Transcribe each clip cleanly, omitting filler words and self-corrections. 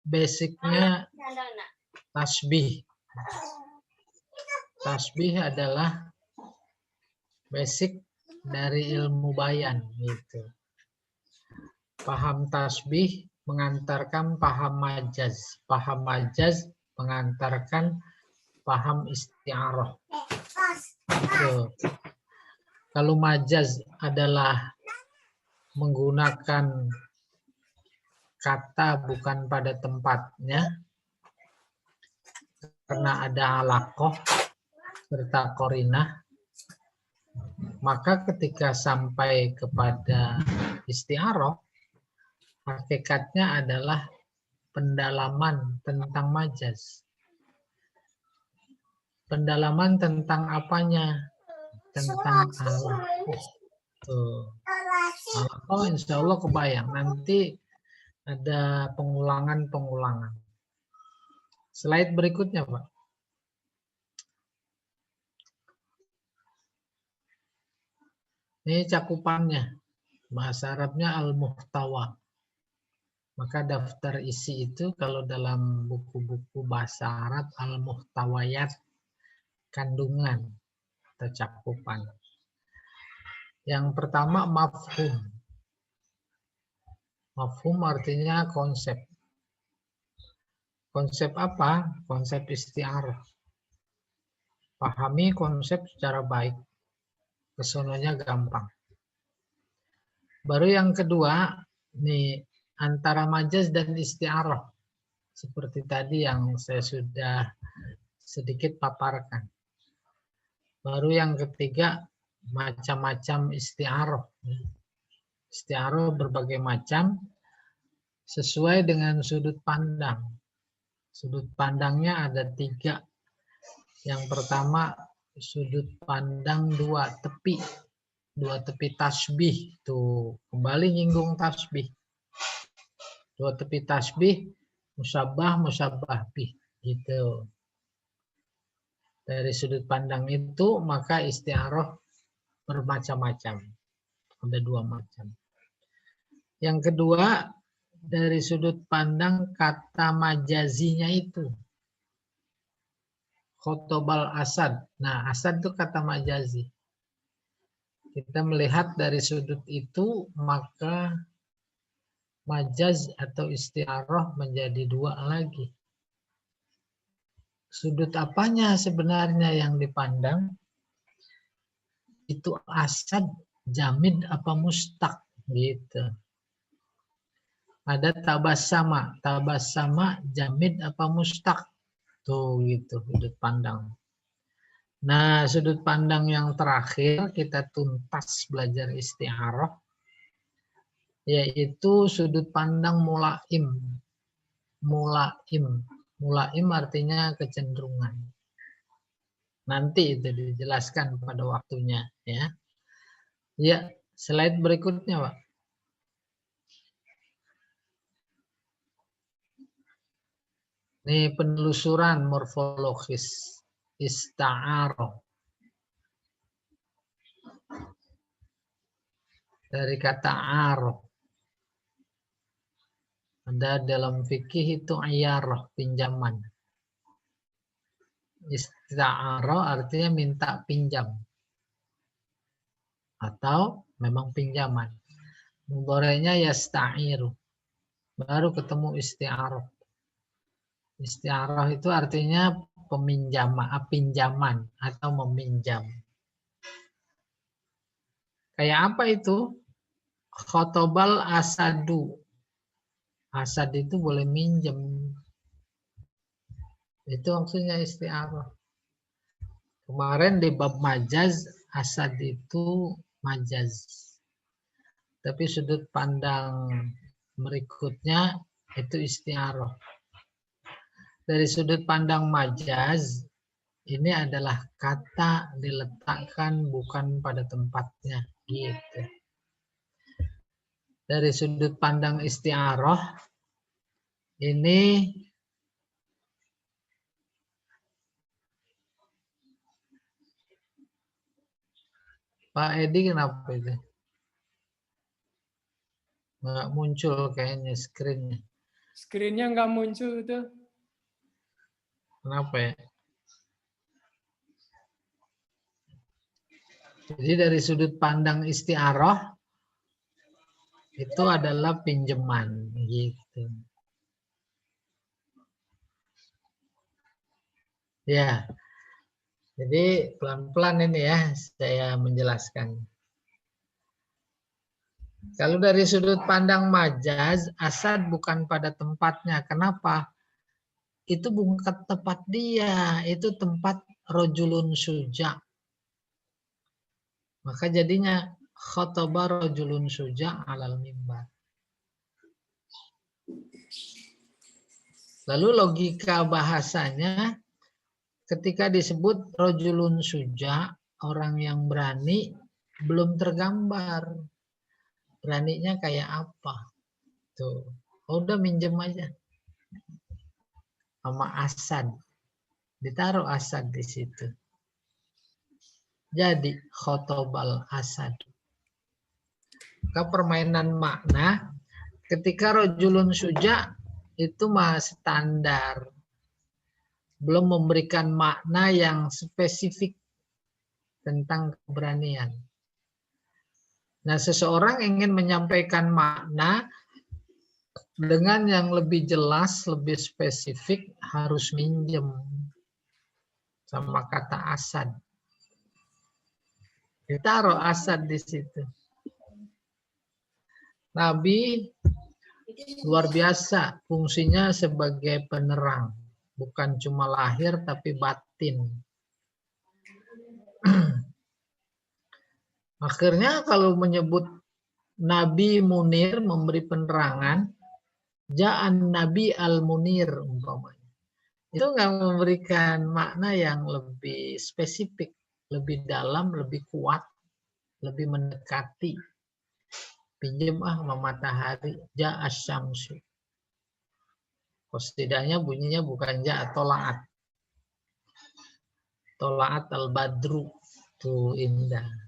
basicnya tasbih. Tasbih adalah basic dari ilmu bayan gitu. Paham tasbih mengantarkan paham majaz. Paham majaz mengantarkan paham isti'arah. Gitu. Kalau majaz adalah menggunakan kata bukan pada tempatnya, karena ada alaqah serta qarinah, maka ketika sampai kepada isti'arah, hakikatnya adalah pendalaman tentang majaz. Pendalaman tentang apanya? Tentang alaqah. Alaqah insya Allah kebayang. Nanti ada pengulangan-pengulangan. Slide berikutnya, Pak. Ini cakupannya. Bahasa Arabnya al-muhtawa. Maka daftar isi itu kalau dalam buku-buku bahasa Arab al-muhtawayat, kandungan atau cakupan. Yang pertama mafhum. Mafhum artinya konsep. Konsep apa? Konsep isti'arah. Pahami konsep secara baik. Kesononya gampang. Baru yang kedua, nih antara majaz dan isti'arah. Seperti tadi yang saya sudah sedikit paparkan. Baru yang ketiga, macam-macam isti'arah. Isti'arah berbagai macam sesuai dengan sudut pandang. Sudut pandangnya ada 3. Yang pertama, sudut pandang 2 tepi. 2 tepi tasbih. Tuh, kembali nyinggung tasbih. 2 tepi tasbih, musabbah, musabbah bih. Gitu. Dari sudut pandang itu, maka isti'arah bermacam-macam. Ada 2 macam. Yang kedua, dari sudut pandang kata majazinya itu. Khotobal asad. Nah, asad itu kata majazi. Kita melihat dari sudut itu, maka majaz atau isti'arah menjadi 2 lagi. Sudut apanya sebenarnya yang dipandang? Itu asad, jamid, apa mustaq gitu. Ada tabassama, tabassama, jamid, apa mustaq. Tuh gitu sudut pandang. Nah, sudut pandang yang terakhir kita tuntas belajar isti'arah, yaitu sudut pandang mulaim. Mulaim. Mulaim artinya kecenderungan. Nanti itu dijelaskan pada waktunya, ya. Ya, slide berikutnya, Pak. Ini penelusuran morfologis ista'arah. Dari kata arah. Ada dalam fikih itu ayarah, pinjaman. Ista'arah artinya minta pinjam. Atau memang pinjaman. Mudhari'nya yasta'iru. Baru ketemu isti'arah. Isti'arah itu artinya pinjaman atau meminjam. Kayak apa itu? Khotobal asadu. Asad itu boleh minjem. Itu maksudnya isti'arah. Kemarin di bab majaz, asad itu majaz. Tapi sudut pandang berikutnya itu isti'arah. Dari sudut pandang majaz, ini adalah kata diletakkan bukan pada tempatnya. Gitu. Dari sudut pandang isti'arah, ini Pak Edi kenapa itu? Nggak muncul kayaknya screen-nya. Screen-nya nggak muncul tuh. Kenapa ya? Jadi dari sudut pandang isti'arah itu adalah pinjaman gitu. Ya. Jadi pelan-pelan ini ya saya menjelaskan. Kalau dari sudut pandang majaz, asad bukan pada tempatnya. Kenapa? Itu bukan tempat dia, itu tempat rojulun suja. Maka jadinya khotobah rojulun suja alal mimbar. Lalu logika bahasanya ketika disebut rojulun suja, orang yang berani, belum tergambar. Beraninya kayak apa? Tuh, udah minjem aja. Sama asad. Ditaruh asad di situ. Jadi khotobal asad. Maka permainan makna ketika rojulun suja itu mah standar. Belum memberikan makna yang spesifik tentang keberanian. Nah, seseorang ingin menyampaikan makna dengan yang lebih jelas, lebih spesifik harus minjem sama kata asad. Ditaruh asad di situ. Nabi luar biasa, fungsinya sebagai penerang. Bukan cuma lahir tapi batin. Akhirnya kalau menyebut Nabi Munir memberi penerangan, Ja'an Nabi Al-Munir umpamanya. Itu nggak memberikan makna yang lebih spesifik, lebih dalam, lebih kuat, lebih mendekati. Pinjem sama matahari, Ja'as syamsu. Setidaknya bunyinya bukan ja' tola'at. Tola'at al-badru. Tuh indah.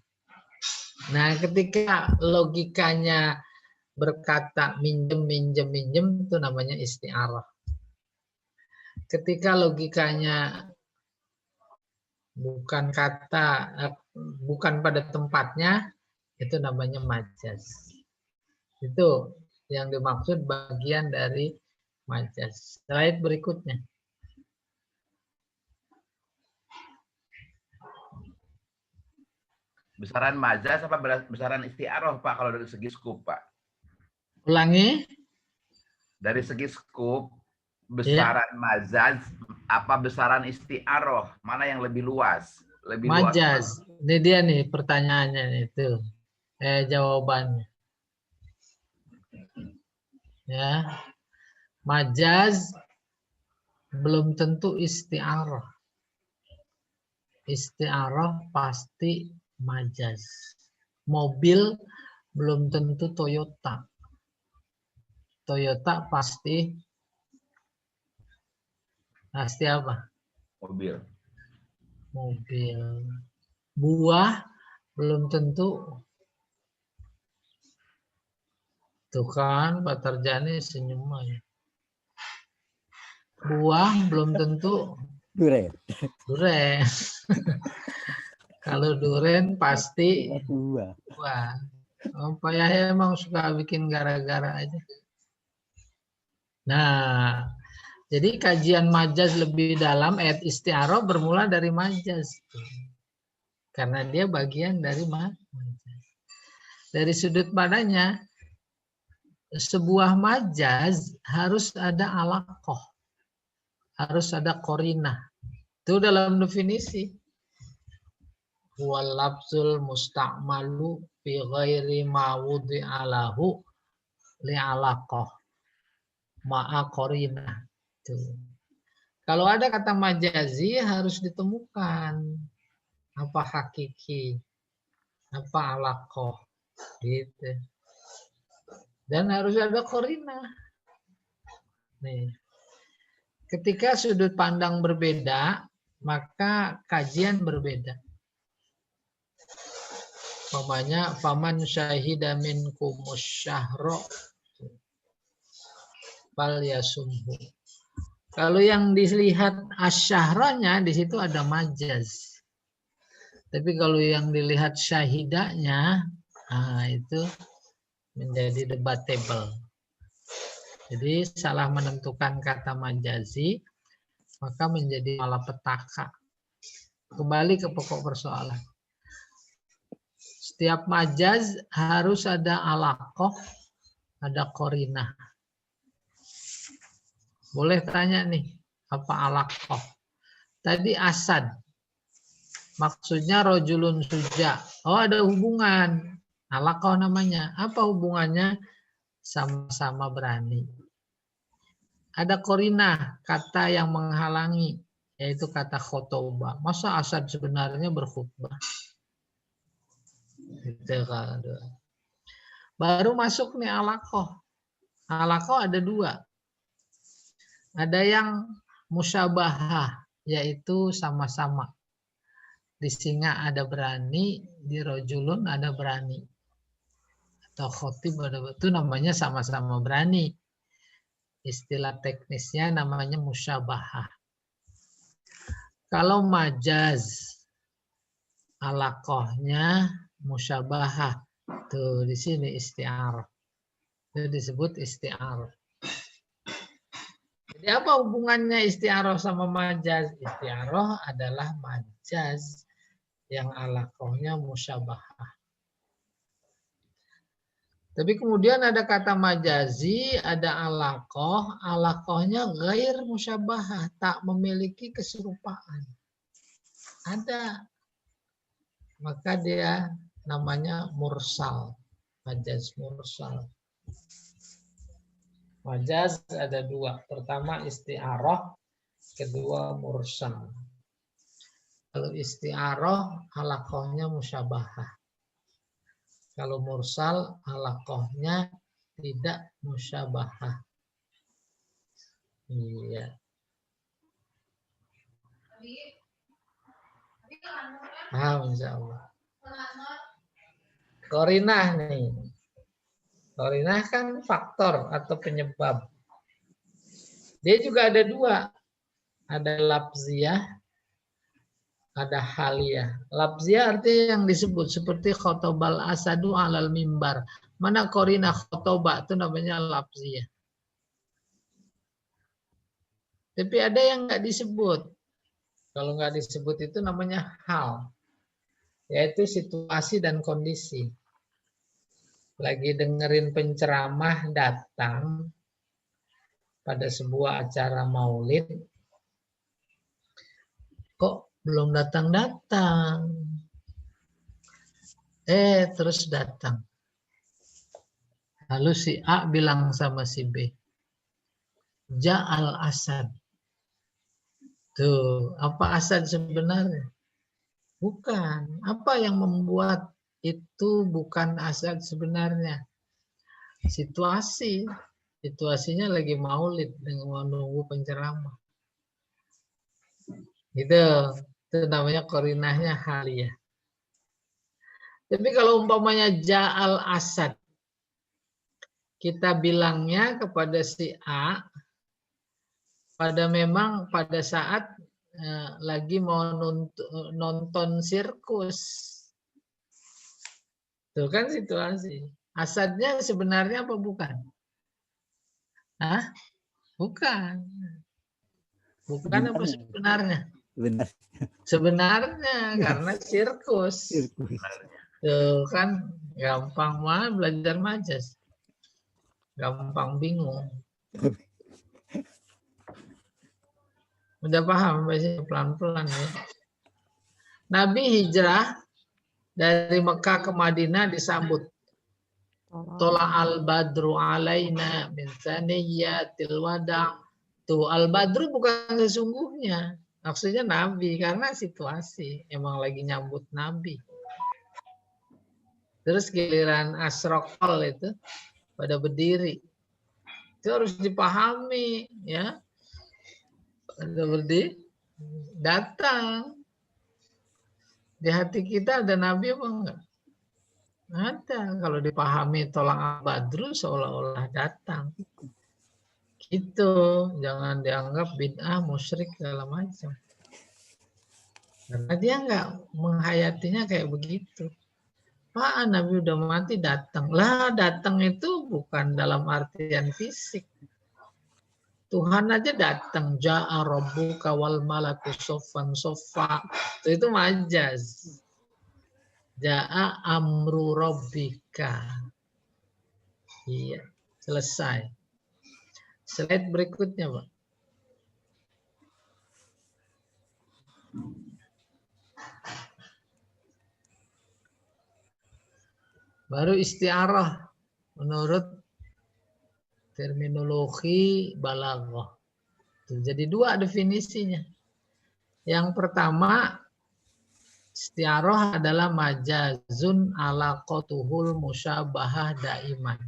Nah, ketika logikanya berkata minjem itu namanya isti'arah. Ketika logikanya bukan pada tempatnya, itu namanya majaz. Itu yang dimaksud bagian dari majaz. Slide berikutnya. Besaran majaz apa besaran isti'arah, Pak, kalau dari segi skup, Pak? Ulangi. Dari segi skup, besaran majaz apa besaran isti'arah? Mana yang lebih luas? Lebih majaz. Luas. Ini dia nih pertanyaannya itu. Jawabannya. Ya. Majaz belum tentu isti'arah. Isti'arah pasti majaz. Mobil belum tentu Toyota. Toyota pasti apa? Mobil. Mobil. Buah belum tentu. Tuh kan Pak Tarjani senyum aja. Buah belum tentu duren. Duren. Kalau duren pasti buah. Pak Yahya emang suka bikin gara-gara aja. Nah, jadi kajian majaz lebih dalam ayat isti'arah bermula dari majaz. Karena dia bagian dari majaz. Dari sudut padanya, sebuah majaz harus ada alaqah. Harus ada qarinah. Itu dalam definisi. Wal lafzul musta'malu fi ghairi ma wudi'a lahu li alaqah ma'a qarinah. Kalau ada kata majazi harus ditemukan apa hakiki, apa alaqah gitu. Dan harus ada qarinah. Nih. Ketika sudut pandang berbeda, maka kajian berbeda. Umpamanya faman syahida minkumus syahra. fal yasumhu. Kalau yang dilihat asyahranya di situ ada majaz. Tapi kalau yang dilihat syahidanya, nah itu menjadi debatable. Jadi salah menentukan kata majazi, maka menjadi malapetaka. Kembali ke pokok persoalan. Setiap majaz harus ada alaqah, ada qarinah. Boleh tanya nih, apa alaqah? Tadi asad. Maksudnya rojulun suja. Oh, ada hubungan. Alaqah namanya. Apa hubungannya? Sama-sama berani. Ada qarinah, kata yang menghalangi, yaitu kata khotobah. Masa asad sebenarnya berkhutbah? Gitu kan. Baru masuk nih alaqah. Alaqah ada dua. Ada yang musyabahah, yaitu sama-sama. Di singa ada berani, di rojulun ada berani. Atau khotib ada, itu namanya sama-sama berani. Istilah teknisnya namanya musyabahah. Kalau majaz, alaqahnya musyabahah. Tuh di sini isti'arah. Itu disebut isti'arah. Jadi apa hubungannya isti'arah sama majaz? Isti'arah adalah majaz yang alaqahnya musyabahah. Tapi kemudian ada kata majazi, ada alaqah, alaqahnya ghair musyabahah, tak memiliki keserupaan. Ada. Maka dia namanya mursal, majaz mursal. Majaz ada dua. Pertama isti'arah, kedua mursal. Kalau isti'arah, alaqahnya musyabahah. Kalau mursal, alaqahnya tidak musyabahah. Iya. Insyaallah. Qarinah nih. Qarinah kan faktor atau penyebab. Dia juga ada dua. Ada lafziyah, ada haliyah. Lafziyah artinya yang disebut seperti khotobal asadu alal mimbar. Mana qarinah khotobah itu namanya lafziyah. Tapi ada yang nggak disebut. Kalau nggak disebut itu namanya hal. Yaitu situasi dan kondisi. Lagi dengerin penceramah datang pada sebuah acara maulid, kok belum datang-datang? Terus datang. Lalu si A bilang sama si B, Ja'al Asad. Tuh, apa Asad sebenarnya? Bukan. Apa yang membuat itu bukan Asad sebenarnya? Situasi. Situasinya lagi maulid dengan menunggu penceramah. Gitu. Itu namanya qarinahnya haliyah. Tapi kalau umpamanya Ja'al Asad, kita bilangnya kepada si A, pada saat lagi mau nonton sirkus. Itu kan situasi. Asadnya sebenarnya apa bukan? Hah? Bukan. Bukan apa sebenarnya? Benar. Sebenarnya karena sirkus. Tuh kan gampang banget belajar majaz. Gampang bingung. Udah paham Mbak, pelan-pelan ya. Nabi hijrah dari Mekah ke Madinah disambut. Tola al-badru alaina min saniyatil wada'. Tuh al-badru bukan sesungguhnya. Maksudnya Nabi karena situasi emang lagi nyambut Nabi. Terus giliran asrokol itu pada berdiri. Itu harus dipahami ya. Pada berdiri datang. Di hati kita ada Nabi apa enggak? Ada. Kalau dipahami tolak badru seolah-olah datang. Itu jangan dianggap bid'ah, musyrik segala macam. Karena dia nggak menghayatinya kayak begitu. Pak, Nabi udah mati datang. Lah, datang itu bukan dalam artian fisik. Tuhan aja datang. Ja'a rabbuka wal malaku soffan soffa. Itu majaz. Ja'a amru rabbika. Iya, selesai. Slide berikutnya, Pak. Baru isti'arah menurut terminologi balaghah. Jadi dua definisinya. Yang pertama, isti'arah adalah majazun alaqatuhul musyabahah daiman.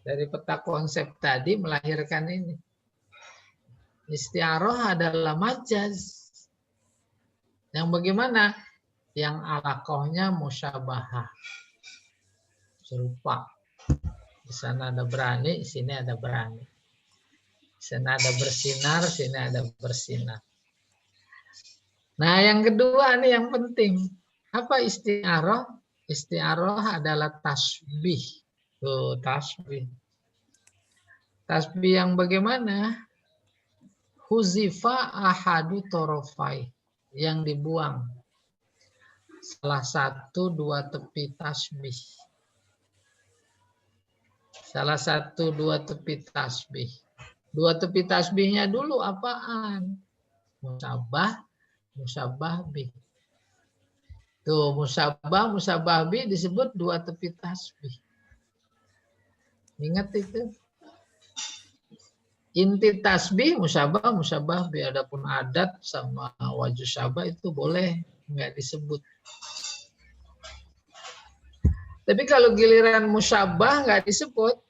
Dari peta konsep tadi melahirkan ini. Isti'arah adalah majaz. Yang bagaimana? Yang alaqahnya musyabahah. Serupa. Di sana ada berani, di sini ada berani. Di sana ada bersinar, di sini ada bersinar. Nah, yang kedua nih yang penting. Apa isti'arah? Isti'arah adalah tasbih. Tuh, tasbih. Tasbih yang bagaimana? Huzifa ahadu torofai. Yang dibuang. Salah satu dua tepi tasbih. Salah satu dua tepi tasbih. Dua tepi tasbihnya dulu apaan? Musabah, musabah bih. Tuh, musabah, musabah bih disebut dua tepi tasbih. Ingat itu. Inti tasbih, musabah, musabah bih. Adapun adat sama wajh syabah itu boleh nggak disebut. Tapi kalau giliran musabah nggak disebut,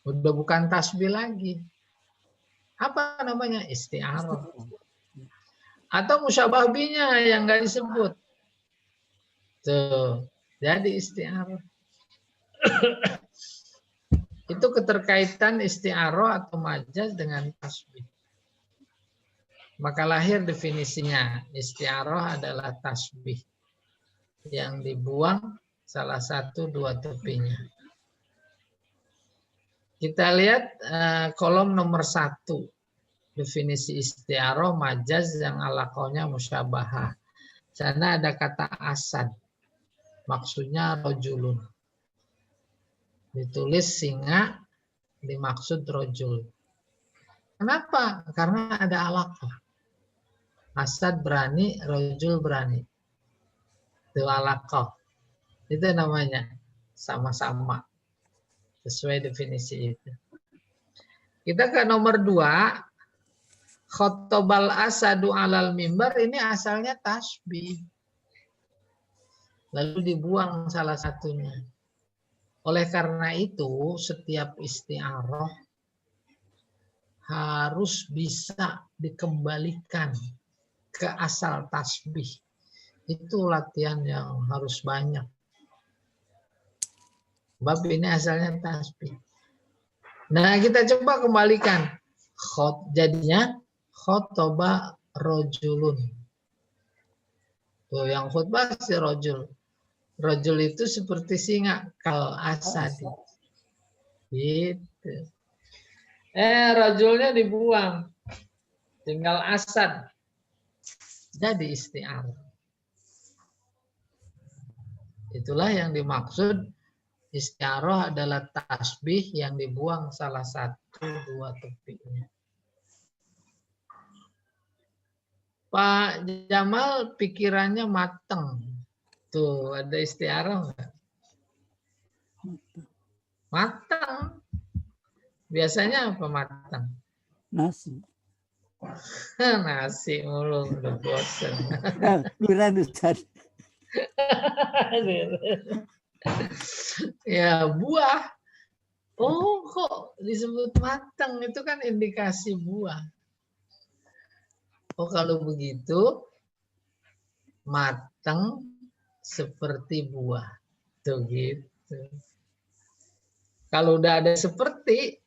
udah bukan tasbih lagi. Apa namanya? Isti'arah. Atau musyabah bihnya yang nggak disebut. Tuh, jadi isti'arah. Itu keterkaitan isti'arah atau majaz dengan tasbih. Maka lahir definisinya. Isti'arah adalah tasbih. Yang dibuang salah satu dua tepinya. Kita lihat kolom nomor 1. Definisi isti'arah majaz yang alaqahnya musyabahah. Sana ada kata asad. Maksudnya rojulun. Ditulis singa, dimaksud rojul. Kenapa? Karena ada alaqah. Asad berani, rojul berani. Itu alaqah. Itu namanya sama-sama. Sesuai definisi itu. Kita ke nomor 2. Khotobal asadu alal mimbar. Ini asalnya tasbih. Lalu dibuang salah satunya. Oleh karena itu, setiap isti'arah harus bisa dikembalikan ke asal tasbih. Itu latihan yang harus banyak. Bab ini asalnya tasbih. Nah, kita coba kembalikan. Jadinya khotoba rojulun. Tuh, yang khutbah si rojul. Rojul itu seperti singa. Kal asadi. Gitu. Rojulnya dibuang. Tinggal asad. Jadi isti'arah. Itulah yang dimaksud isti'arah adalah tasbih yang dibuang salah satu dua tepinya. Pak Jamal pikirannya mateng. Tuh, ada isti'arah enggak? Matang. Biasanya apa matang? Nasi. Nasi mulu, udah bosan. Durian Ustaz. Ya, buah. Oh, kok disebut matang? Itu kan indikasi buah. Oh, kalau begitu matang seperti buah. Tuh gitu. Kalau udah ada seperti,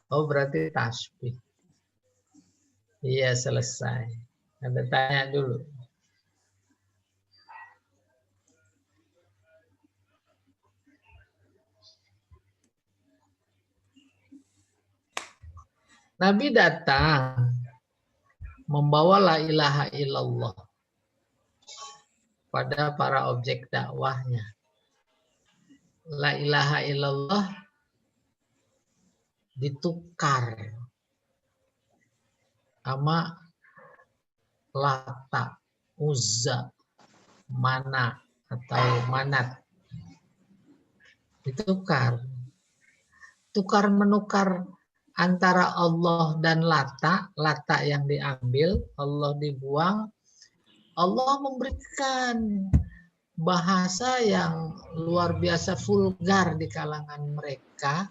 Oh, berarti tasbih. Iya, selesai. Anda tanya dulu. Nabi datang membawa la ilaha illallah pada para objek dakwahnya. La ilaha illallah ditukar sama Lata, Uzza, Mana atau Manat. Ditukar. Tukar menukar antara Allah dan Lata, Lata yang diambil, Allah dibuang, Allah memberikan bahasa yang luar biasa vulgar di kalangan mereka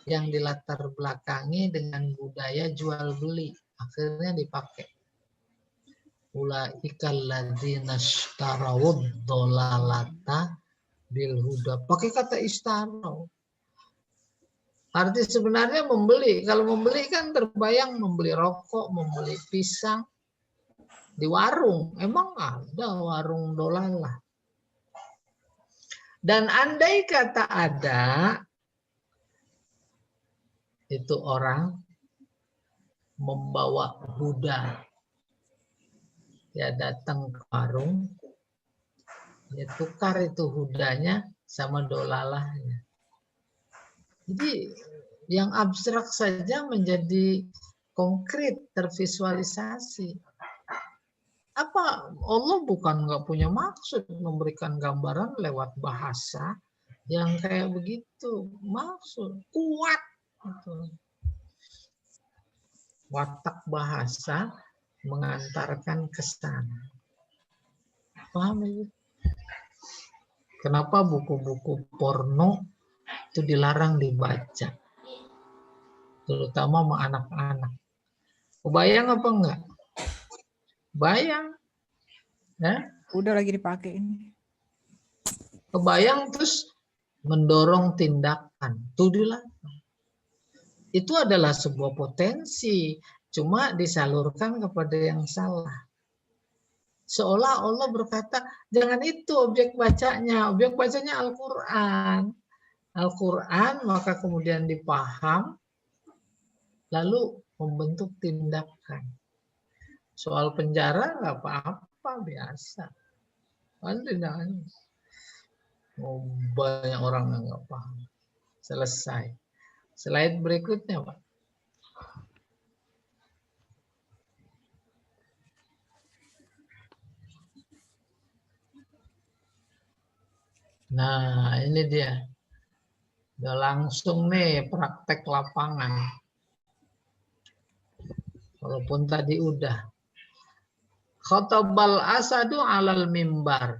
yang dilatar belakangi dengan budaya jual beli. Akhirnya dipakai. Ulaikal ladzina ishtarawud dolalata bil huda. Pakai kata istarau. Arti sebenarnya membeli. Kalau membeli kan terbayang membeli rokok, membeli pisang di warung. Emang ada warung dolalah. Dan andai kata ada, itu orang membawa huda. Dia datang ke warung, dia tukar itu hudanya sama dolalahnya. Jadi yang abstrak saja menjadi konkret, tervisualisasi. Apa Allah bukan nggak punya maksud memberikan gambaran lewat bahasa yang kayak begitu? Maksud kuat. Gitu. Watak bahasa mengantarkan ke sana. Paham ya? Kenapa buku-buku porno itu dilarang dibaca? Terutama sama anak-anak. Kebayang apa enggak? Bayang. Ya? Udah lagi dipakai ini. Kebayang terus mendorong tindakan. Itu dilarang. Itu adalah sebuah potensi. Cuma disalurkan kepada yang salah. Seolah Allah berkata, jangan itu objek bacanya. Objek bacanya Al-Quran. Al-Quran maka kemudian dipaham, lalu membentuk tindakan. Soal penjara nggak apa-apa, biasa. Kan tindakan. Oh, banyak orang yang nggak paham. Selesai. Slide berikutnya, Pak. Nah, ini dia. Udah langsung nih praktek lapangan. Walaupun tadi udah. Khotabal asadu alal mimbar.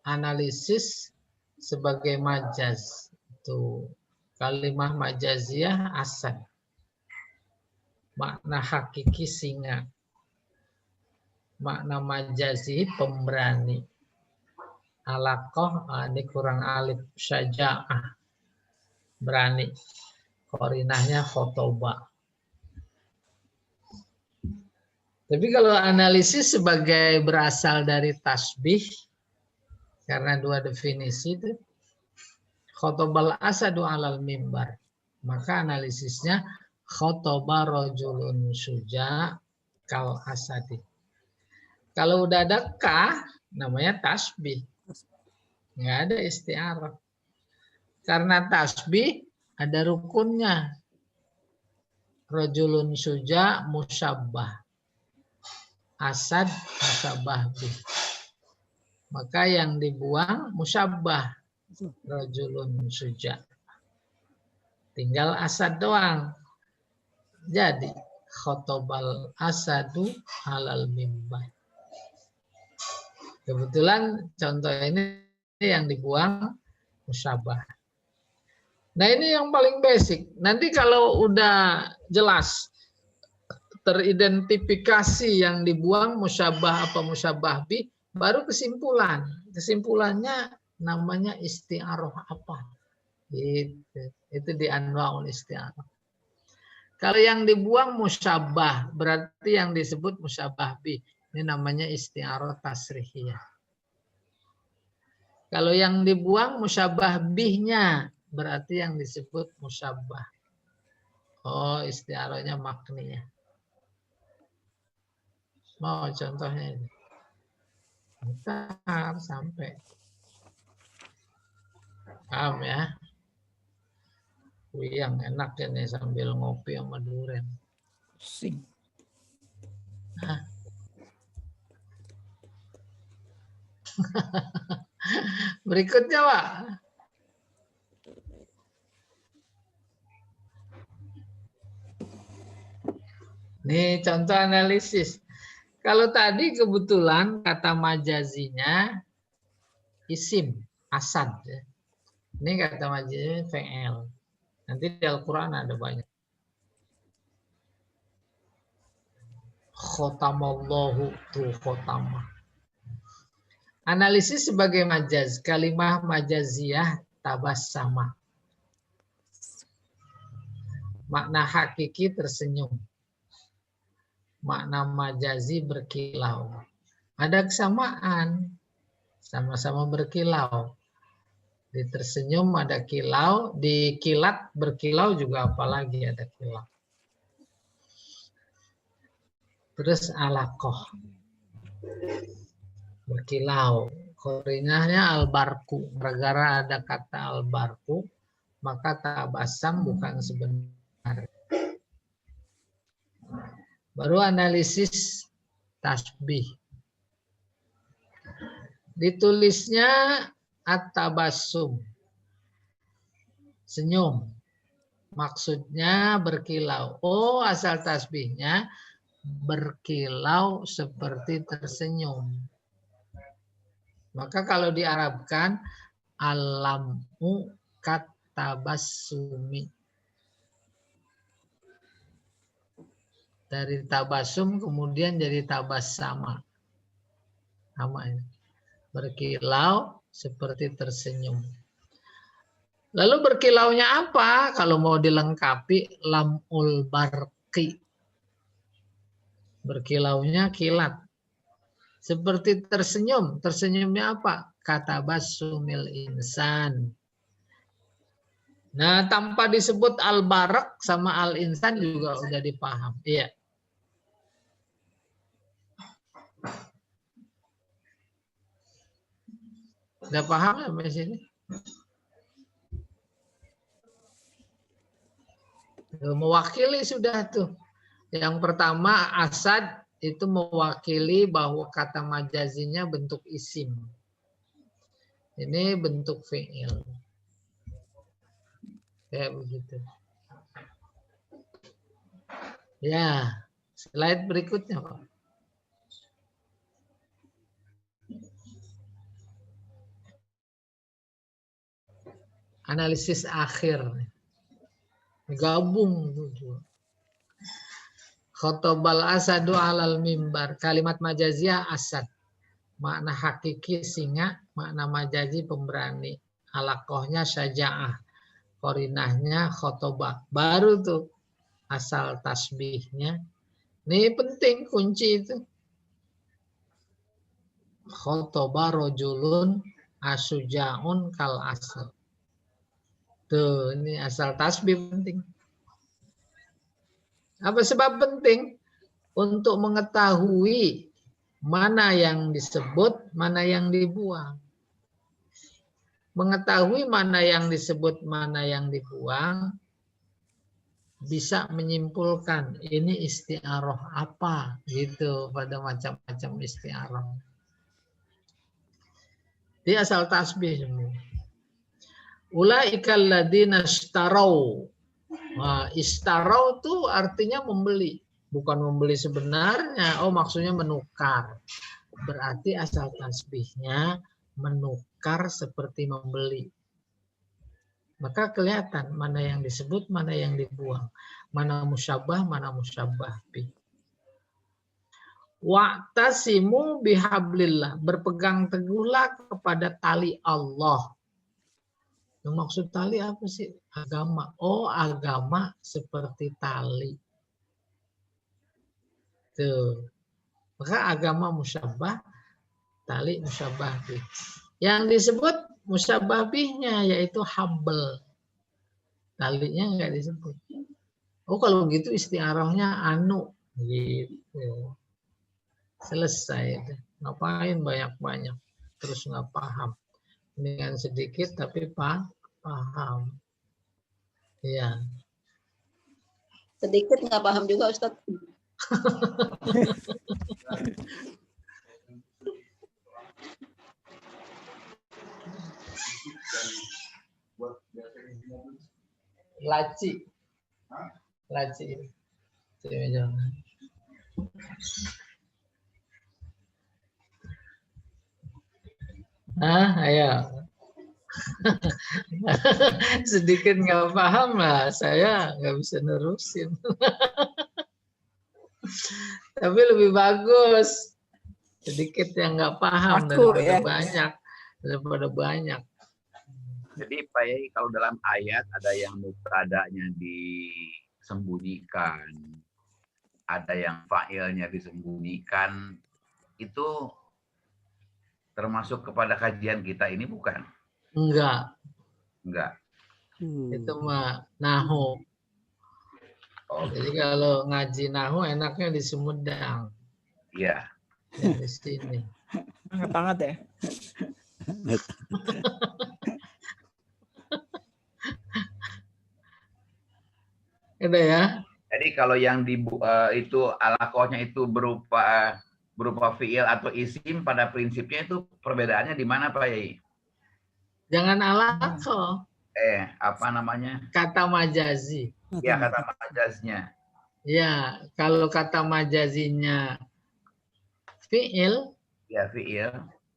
Analisis sebagai majaz. Itu kalimah majaziyah asad. Makna hakiki singa. Makna majazi pemberani. Alaqah, ini kurang alif, syaja'ah, berani. Korinahnya khotoba. Tapi kalau analisis sebagai berasal dari tasbih, karena dua definisi itu, khotobal asadu alal mimbar. Maka analisisnya khotoba rojulun suja kal asadi. Kalau udah ada kah, namanya tasbih. Nggak ada isti'arah. Karena tasbih ada rukunnya. Rajulun suja musyabbah. Asad musyabbah bih. Maka yang dibuang musyabbah. Rajulun suja. Tinggal asad doang. Jadi khotobal asadu halal mimbar. Kebetulan contoh ini yang dibuang musyabah. Nah ini yang paling basic. Nanti kalau udah jelas teridentifikasi yang dibuang musyabah apa musyabah bih, baru kesimpulan. Kesimpulannya namanya isti'arah apa? Itu di anwaul isti'arah. Kalau yang dibuang musyabah, berarti yang disebut musyabah bih. Ini namanya isti'arah tasrihiyah. Kalau yang dibuang musyabah bihnya, berarti yang disebut musyabah. Oh, isti'arahnya makniyah. Mau contohnya ini. Bentar sampai. Paham ya? Yang enak ini sambil ngopi sama durian. Sing. Berikutnya, Pak. Nih contoh analisis. Kalau tadi kebetulan kata majazinya isim, asad. Ini kata majazinya fi'il. Nanti di Al-Quran ada banyak. Khotamallahu tu khotamah. Analisis sebagai majaz. Kalimah majaziyah tabassama. Makna hakiki tersenyum. Makna majazi berkilau. Ada kesamaan. Sama-sama berkilau. Di tersenyum ada kilau. Di kilat berkilau juga apalagi ada kilau. Terus alaqoh. Berkilau. Korinahnya albarku. Gara-gara ada kata albarku, maka tabasam bukan sebenarnya. Baru analisis tasbih. Ditulisnya at-tabassum. Senyum. Maksudnya berkilau. Oh, asal tasbihnya berkilau seperti tersenyum. Maka kalau diarabkan alamu katabassumi. Dari tabasum kemudian jadi tabassama. Sama ini. Berkilau seperti tersenyum. Lalu berkilaunya apa? Kalau mau dilengkapi lamul barqi. Berkilaunya kilat. Seperti tersenyum. Tersenyumnya apa? Katabassumil insan. Nah, tanpa disebut al-barak sama al-insan juga udah dipaham. Iya. Udah paham sampai sini? Mewakili sudah tuh. Yang pertama asad itu mewakili bahwa kata majazinya bentuk isim. Ini bentuk fi'il. Kayak begitu. Ya, slide berikutnya, Pak. Analisis akhir. Gabung. Khotobal asadu alal mimbar. Kalimat majaziyah asad. Makna hakiki singa. Makna majazi pemberani. Alaqohnya syaja'ah. Korinahnya khotobah. Baru tuh asal tasbihnya. Ini penting kunci itu. Khotobah rojulun asuja'un kal asal. Tuh, ini asal tasbih penting. Apa sebab penting? Untuk mengetahui mana yang disebut, mana yang dibuang. Mengetahui mana yang disebut, mana yang dibuang, bisa menyimpulkan ini isti'arah apa, gitu pada macam-macam isti'arah. Dia asal tasbih semua. Ulaikal ladzina ishtarau. Nah, istarau itu artinya membeli, bukan membeli sebenarnya. Oh, maksudnya menukar. Berarti asal tasbihnya menukar seperti membeli. Maka kelihatan mana yang disebut, mana yang dibuang. Mana musyabah, mana musyabbah bih. Wa'tasimu bihablillah. Berpegang teguhlah kepada tali Allah. Yang maksud tali apa sih? Agama. Oh, agama seperti tali. Tuh. Maka agama musyabbah, tali musyabbah bih. Yang disebut musyabbah bihnya yaitu habl. Talinya enggak disebut. Oh, kalau gitu istiarahnya anu gitu. Selesai. Ngapain banyak-banyak terus nggak paham. Dengan sedikit tapi paham. Iya. Sedikit nggak paham juga Ustadz. Laci. Laci. Jangan. Ayo. Sedikit nggak paham lah, saya nggak bisa nerusin. Tapi lebih bagus sedikit yang nggak paham Aku, daripada banyak. Jadi Pak Yai, kalau dalam ayat ada yang mubtada'nya disembunyikan, ada yang fa'ilnya disembunyikan, itu termasuk kepada kajian kita ini bukan? Enggak, Enggak. itu mah nahu. Oh, Jadi kalau ngaji nahu enaknya di Sumedang, iya. ya, di sini. Hangat-hangat ya. Ada ya? Jadi kalau yang itu alakohnya itu berupa fiil atau isim, pada prinsipnya itu perbedaannya di mana Pak Yai? Jangan alaqah, Apa namanya? kata majazi. Ya, kata majaznya. Ya, kalau kata majazinya fi'il, Ya, fiil.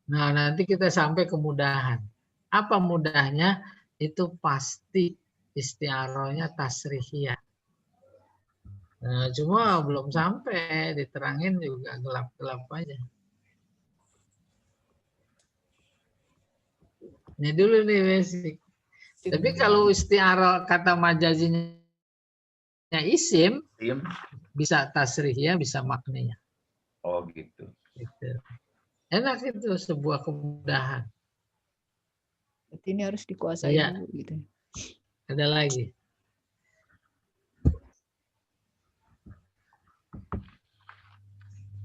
nah nanti kita sampai ke mudahan. Apa mudahnya? Itu pasti istiarahnya tasrihiyah. Nah, cuma belum sampai, diterangin juga gelap-gelap aja. Ini dulu nih basic. Tapi kalau istiarah kata majazinya isim, bisa tasrihiyah, bisa maknanya. Oh gitu. Gitu. Enak itu sebuah kemudahan. Berarti ini harus dikuasai Iya. dulu gitu. Ada lagi.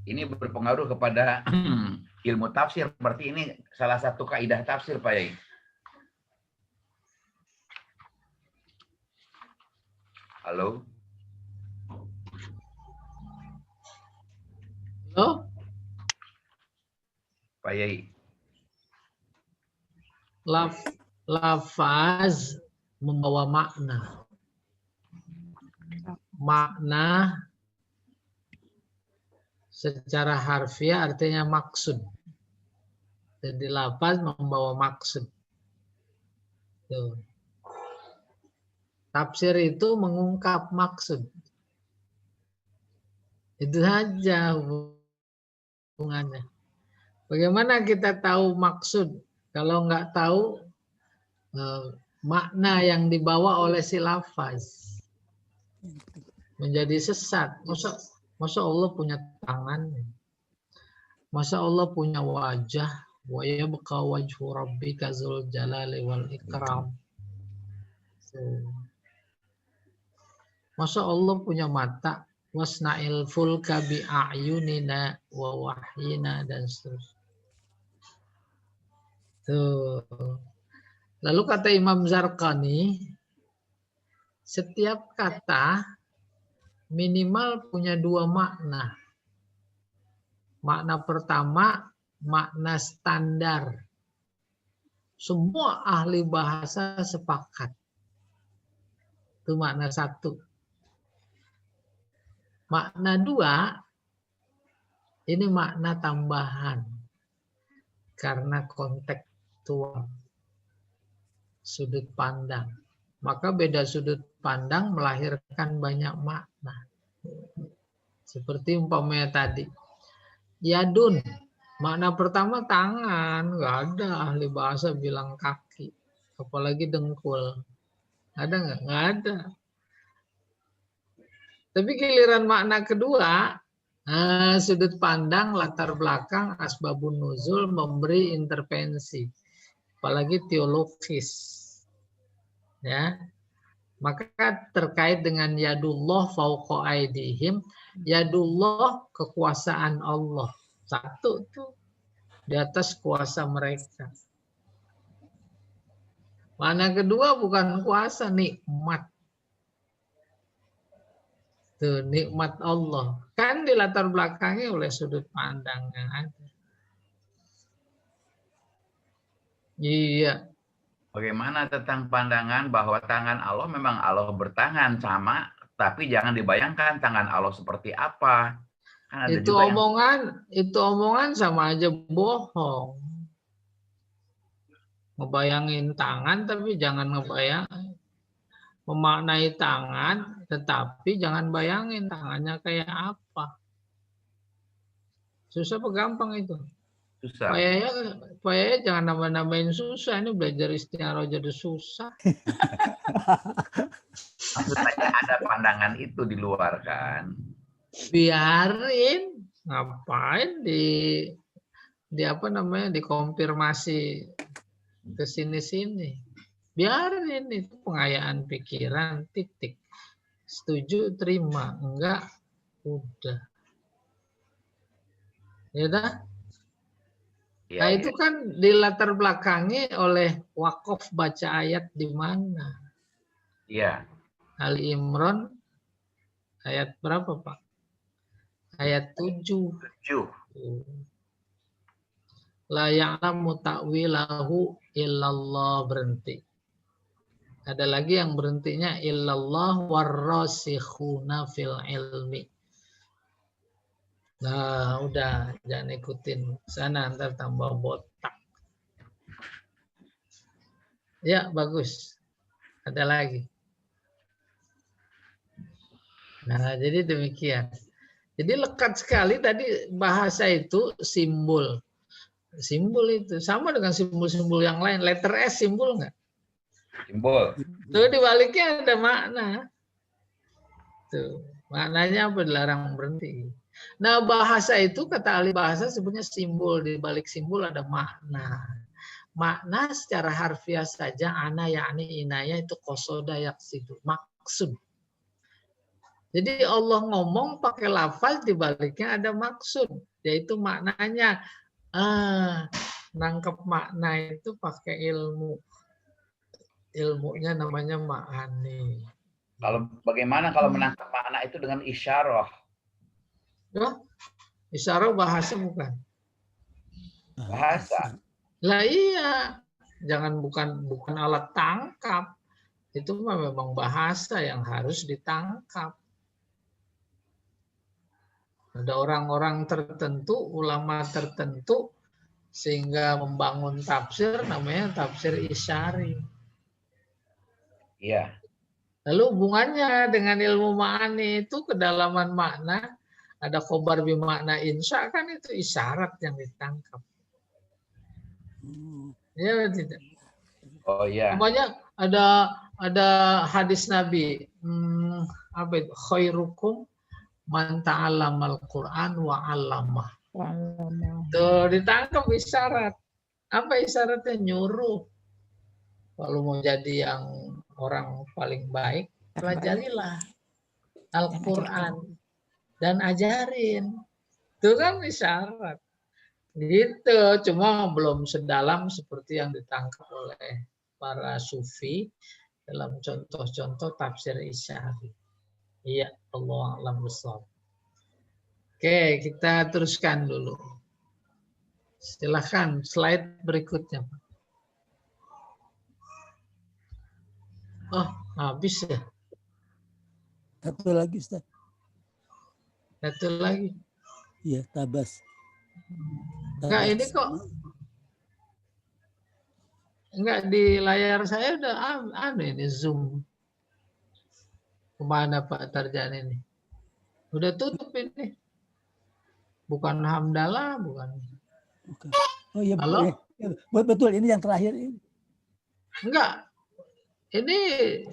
Ini berpengaruh kepada ilmu tafsir. Berarti ini salah satu kaidah tafsir, Pak Yai. Halo? Halo? Pak Yai. Lafaz membawa makna. Makna secara harfiah artinya maksud. Jadi lafaz membawa maksud. Tuh. Tafsir itu mengungkap maksud. Itu saja hubungannya. Bagaimana kita tahu maksud? Kalau nggak tahu makna yang dibawa oleh si lafaz, menjadi sesat. Masa Allah punya tangan? Masa Allah punya wajah? Wa yabqa wajhu rabbika dzul jalali wal ikram. Masa Allah punya mata? Wasna'il fulka bi a'yunina wa wahyina dan seterusnya. Tuh. Lalu kata Imam Zarqani, setiap kata minimal punya dua makna. Makna pertama, makna standar. Semua ahli bahasa sepakat. Itu makna satu. Makna dua, ini makna tambahan. Karena kontekstual. Sudut pandang. Maka beda sudut pandang melahirkan banyak makna. Seperti umpamanya tadi. Yadun. Makna pertama tangan. Nggak ada ahli bahasa bilang kaki. apalagi dengkul. Ada nggak? Nggak ada. Tapi giliran makna kedua, sudut pandang, latar belakang, asbabun nuzul memberi intervensi, apalagi teologis. Ya. Maka terkait dengan yadullah fauqa aidihim, yadullah kekuasaan Allah. Satu tuh di atas kuasa mereka. Mana kedua bukan kuasa, nikmat. Tuh, nikmat Allah. Kan di latar belakangnya oleh sudut pandang yang ada. Iya. Bagaimana tentang pandangan bahwa tangan Allah memang Allah bertangan sama, tapi jangan dibayangkan tangan Allah seperti apa. Kan ada Itu juga yang omongan sama aja bohong. Ngebayangin tangan tapi jangan ngebayangin. Memaknai tangan tetapi jangan bayangin tangannya kayak apa. Susah apa gampang itu? susah. Payahnya jangan nambah-nambahin susah. Ini belajar istiaroh jadi susah. Maksud saya ada pandangan itu di luar kan. Biarin. Ngapain di apa namanya dikonfirmasi ke sini-sini. Biarin, itu pengayaan pikiran, titik. Setuju, terima. Enggak, udah. Ya dah. Ya, Nah, itu kan dilatar belakangi oleh wakaf baca ayat di mana? Iya. Ali Imran ayat berapa, Pak? Ayat 7. 7. La ya'lamu ta'wilahu illallah, berhenti. Ada lagi yang berhentinya illallah warrasikhuna fil ilmi. Nah, udah, jangan ikutin sana, ntar tambah botak. Ya, bagus. Ada lagi. Nah, jadi demikian. Jadi lekat sekali tadi bahasa itu simbol. Simbol itu sama dengan simbol-simbol yang lain. Letter S simbol nggak? Simbol. Tuh di baliknya ada makna. Tuh, maknanya apa? Dilarang berhenti. Nah, bahasa itu kata ahli bahasa sebenarnya simbol, di balik simbol ada makna. Makna secara harfiah saja ana yakni inaya itu qasoda yaqsidu, maksud. Jadi Allah ngomong pakai lafaz, di baliknya ada maksud, yaitu maknanya nangkep makna itu pakai ilmu. Ilmunya namanya ma'ani. Kalau bagaimana kalau menangkap makna itu dengan isyarah? Ya, isyarah bahasa bukan? Bahasa. Lah iya, jangan bukan alat tangkap. Itu memang bahasa yang harus ditangkap. Ada orang-orang tertentu, ulama tertentu, sehingga membangun tafsir, namanya tafsir isyari. Iya. Lalu hubungannya dengan ilmu ma'ani itu kedalaman makna, ada khobar bimakna insya, kan itu isyarat yang ditangkap. Ya tidak. Oh iya. Namanya ada hadis Nabi, apa itu? Khairukum man ta'allamal Qur'an wa 'allamah. Tuh ditangkap isyarat. Apa isyaratnya? Nyuruh. Kalau mau jadi yang orang paling baik, pelajarilah Al-Quran dan ajarin. Itu kan isyarat. Gitu, cuma belum sedalam seperti yang ditangkap oleh para sufi dalam contoh-contoh tafsir isyari. Iya, Allah a'lam bishawab. Oke, kita teruskan dulu. Silakan slide berikutnya. Oh, habis ya? Satu lagi, Ustaz. Satu lagi. Iya, tabas. Enggak, ini kok enggak di layar saya udah ini Zoom. Kemana Pak Tarjan ini? Udah tutup ini. Bukan hamdalah, bukan. Oh iya, Halo? betul ini yang terakhir ini. Enggak. Ini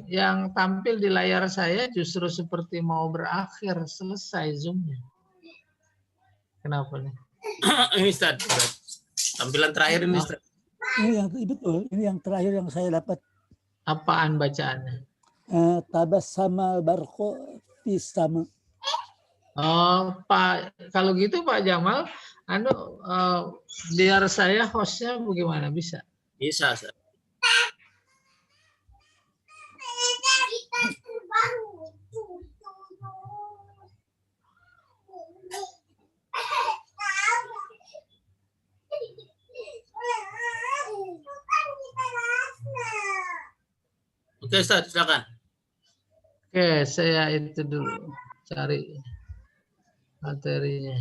yang tampil di layar saya justru seperti mau berakhir, selesai Zoom-nya. Kenapa nih? Ini Ustaz, tampilan terakhir ini Ustaz. Ini yang betul. Ini yang terakhir yang saya dapat. Apaan bacaannya? Tabassama barqo fisama. Oh, Pak, kalau gitu Pak Jamal, biar saya hostnya bagaimana bisa? Bisa Ustaz. Oke Ustaz, silakan. Oke, saya itu dulu cari materinya.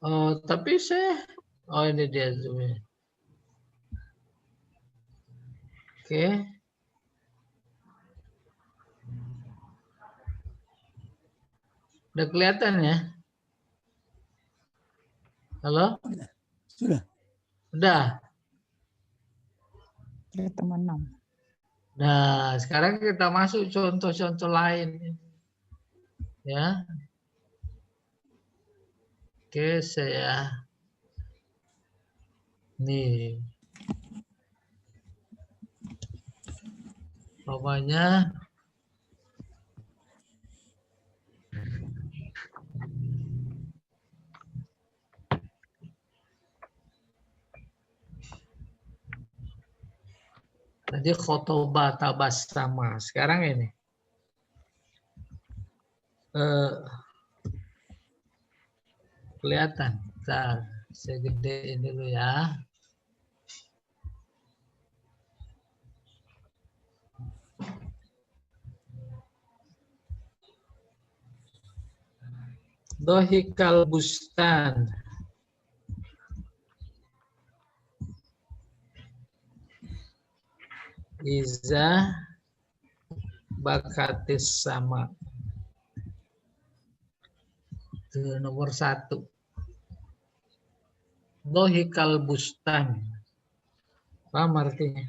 Oh, tapi ini dia Zoom-nya. Oke. Udah kelihatan ya? Halo? Sudah. Udah. Teman 6. Nah, sekarang kita masuk contoh-contoh lain. Ya. Oke, saya nih. Pokoknya tadi khotobah tabassama. Sekarang ini. Kelihatan. Bentar, saya gedein dulu ya. Dohikal bustan. Iza bakatis sama. Itu nomor 1. Dohikal bustan. Apa artinya?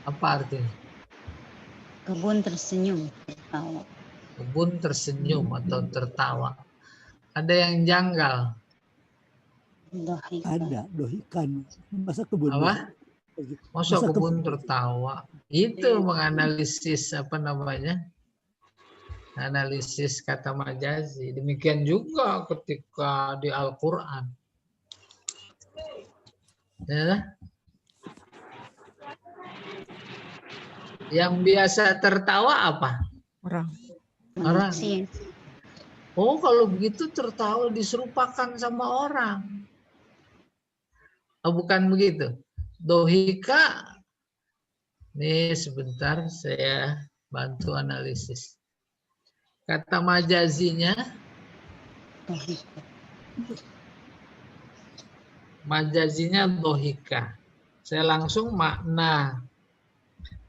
Apa artinya? Kebun tersenyum, tertawa. Kebun tersenyum atau tertawa. Ada yang janggal. Dohika. Ada dohikan. Masa kebun? Apa? Masa kebun tertawa. Itu menganalisis apa namanya? Analisis kata majazi. Demikian juga ketika di Al-Quran. Ya. Yang biasa tertawa apa? Orang. Orang. Manusia. Oh, kalau begitu tertawa diserupakan sama orang. Oh, bukan begitu. Dohika. Nih sebentar saya bantu analisis. Kata majazinya. Dohika. Majazinya dohika. Saya langsung makna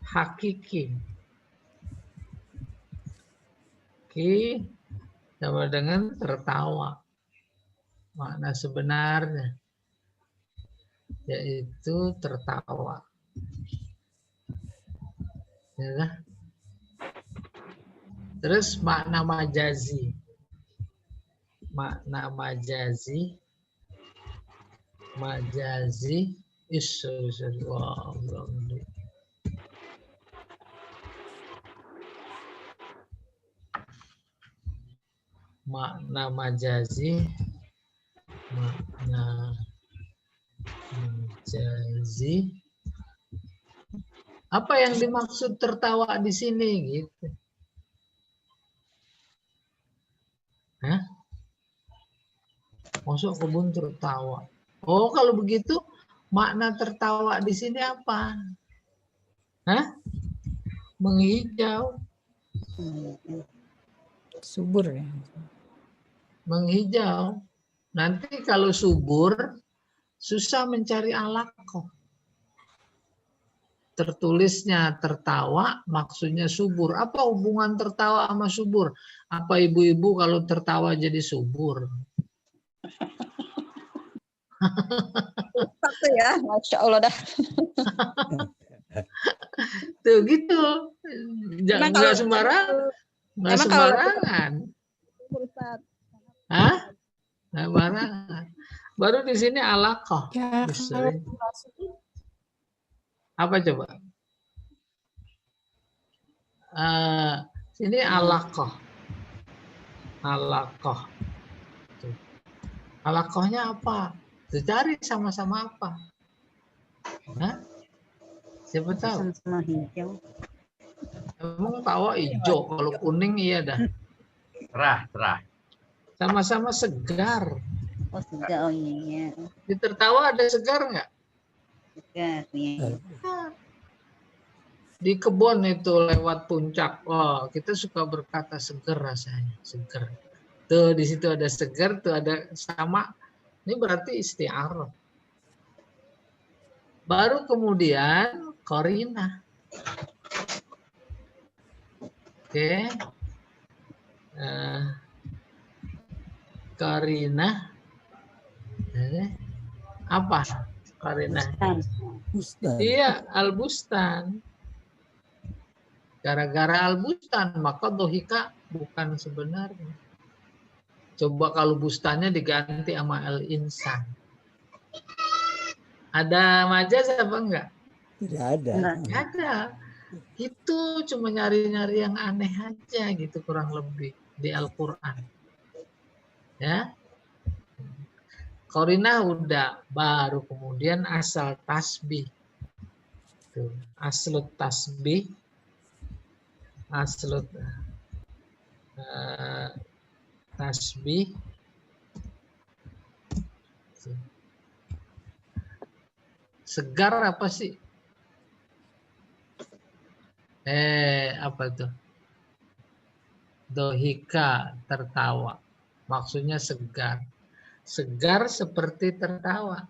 hakiki. Ki sama dengan tertawa. Makna sebenarnya yaitu tertawa. Ya. Terus makna majazi. Makna majazi. Majazi. Makna majazi. Makna majazi. Apa yang dimaksud tertawa di sini gitu? Hah? Masuk kebun tertawa. Oh, kalau begitu makna tertawa di sini apa? Hah? Menghijau. Subur ya. Menghijau. Nanti kalau subur susah mencari alaqah. tertulisnya tertawa, maksudnya subur. Apa hubungan tertawa sama subur? Apa ibu-ibu kalau tertawa jadi subur? Satu ya, Masya Allah dah. Tuh gitu. Emang Nggak sembarangan. Nggak emang kalau sembarangan. Ustaz, Hah? Nggak sembarangan. Baru di sini alaqah. Ya, Bisa. kalau Apa coba? Sini alaqah. Alaqah. Tuh. Alaqahnya apa? Tuh, cari sama-sama apa? Hah? Siapa tahu? Sama-sama hijau. Emang tawa hijau, kalau kuning iya dah. Cerah. Sama-sama segar. Oh, segar. Oh iya. Di tertawa ada segar nggak? Segar. Ya. Di kebun itu lewat puncak. Oh, kita suka berkata segar rasanya, segar. Tuh di situ ada segar, tuh ada sama. Ini berarti isti'arah. Baru kemudian qarinah. Oke. Qarinah. Apa? Qarinah. Bustan. Iya, al-bustan. Gara-gara al-bustan, maka dohika bukan sebenarnya. Coba kalau bustannya diganti sama al-insan. Ada majaz apa enggak? Tidak ada. Enggak ada. Itu cuma nyari-nyari yang aneh aja gitu kurang lebih di Al-Quran. Ya. Qarinah udah, baru kemudian asal tasbih. Tuh, aslut tasbih. Aslut tasbih. Segar apa sih? Apa tuh? Dohika, tertawa. Maksudnya segar. Segar seperti tertawa.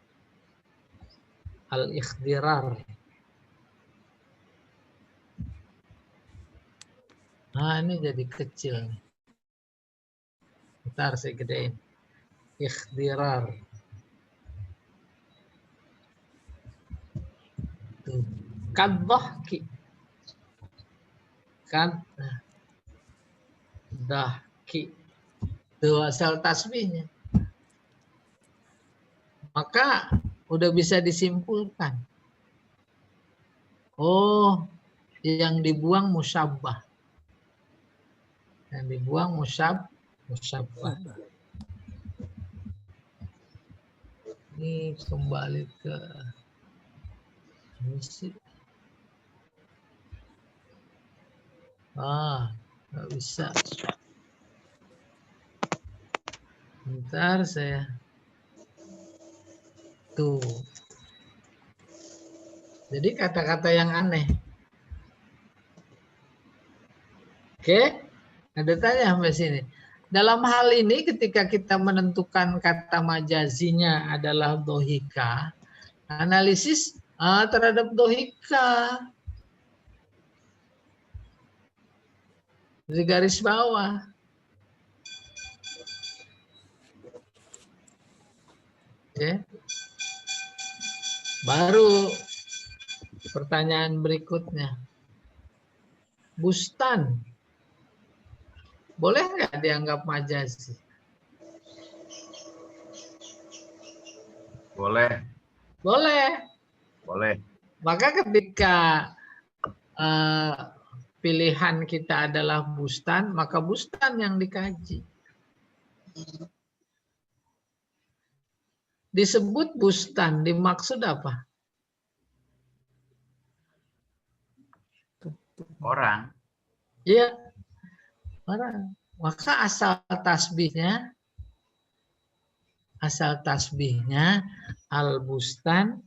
Al-ikhdirar. Nah, ini jadi kecil. Bentar saya gedein. Ikhdirar. Tuh. Kadhahki. Kadhahki. Tuh asal tasbihnya. Maka udah bisa disimpulkan. Oh, yang dibuang musyabbah. Yang dibuang musyabbah. Ini kembali ke misi. Nggak bisa. Bentar saya. Tuh. Jadi kata-kata yang aneh. Oke? Ada tanya sampai sini. Dalam hal ini ketika kita menentukan kata majazinya adalah dohika, analisis terhadap dohika. Di garis bawah. Oke. Baru pertanyaan berikutnya. Bustan. Boleh nggak dianggap majazi? Boleh. Boleh. Maka ketika pilihan kita adalah bustan, maka bustan yang dikaji. Disebut bustan, dimaksud apa? Orang. Iya, orang. Maka asal tasbihnya al-bustan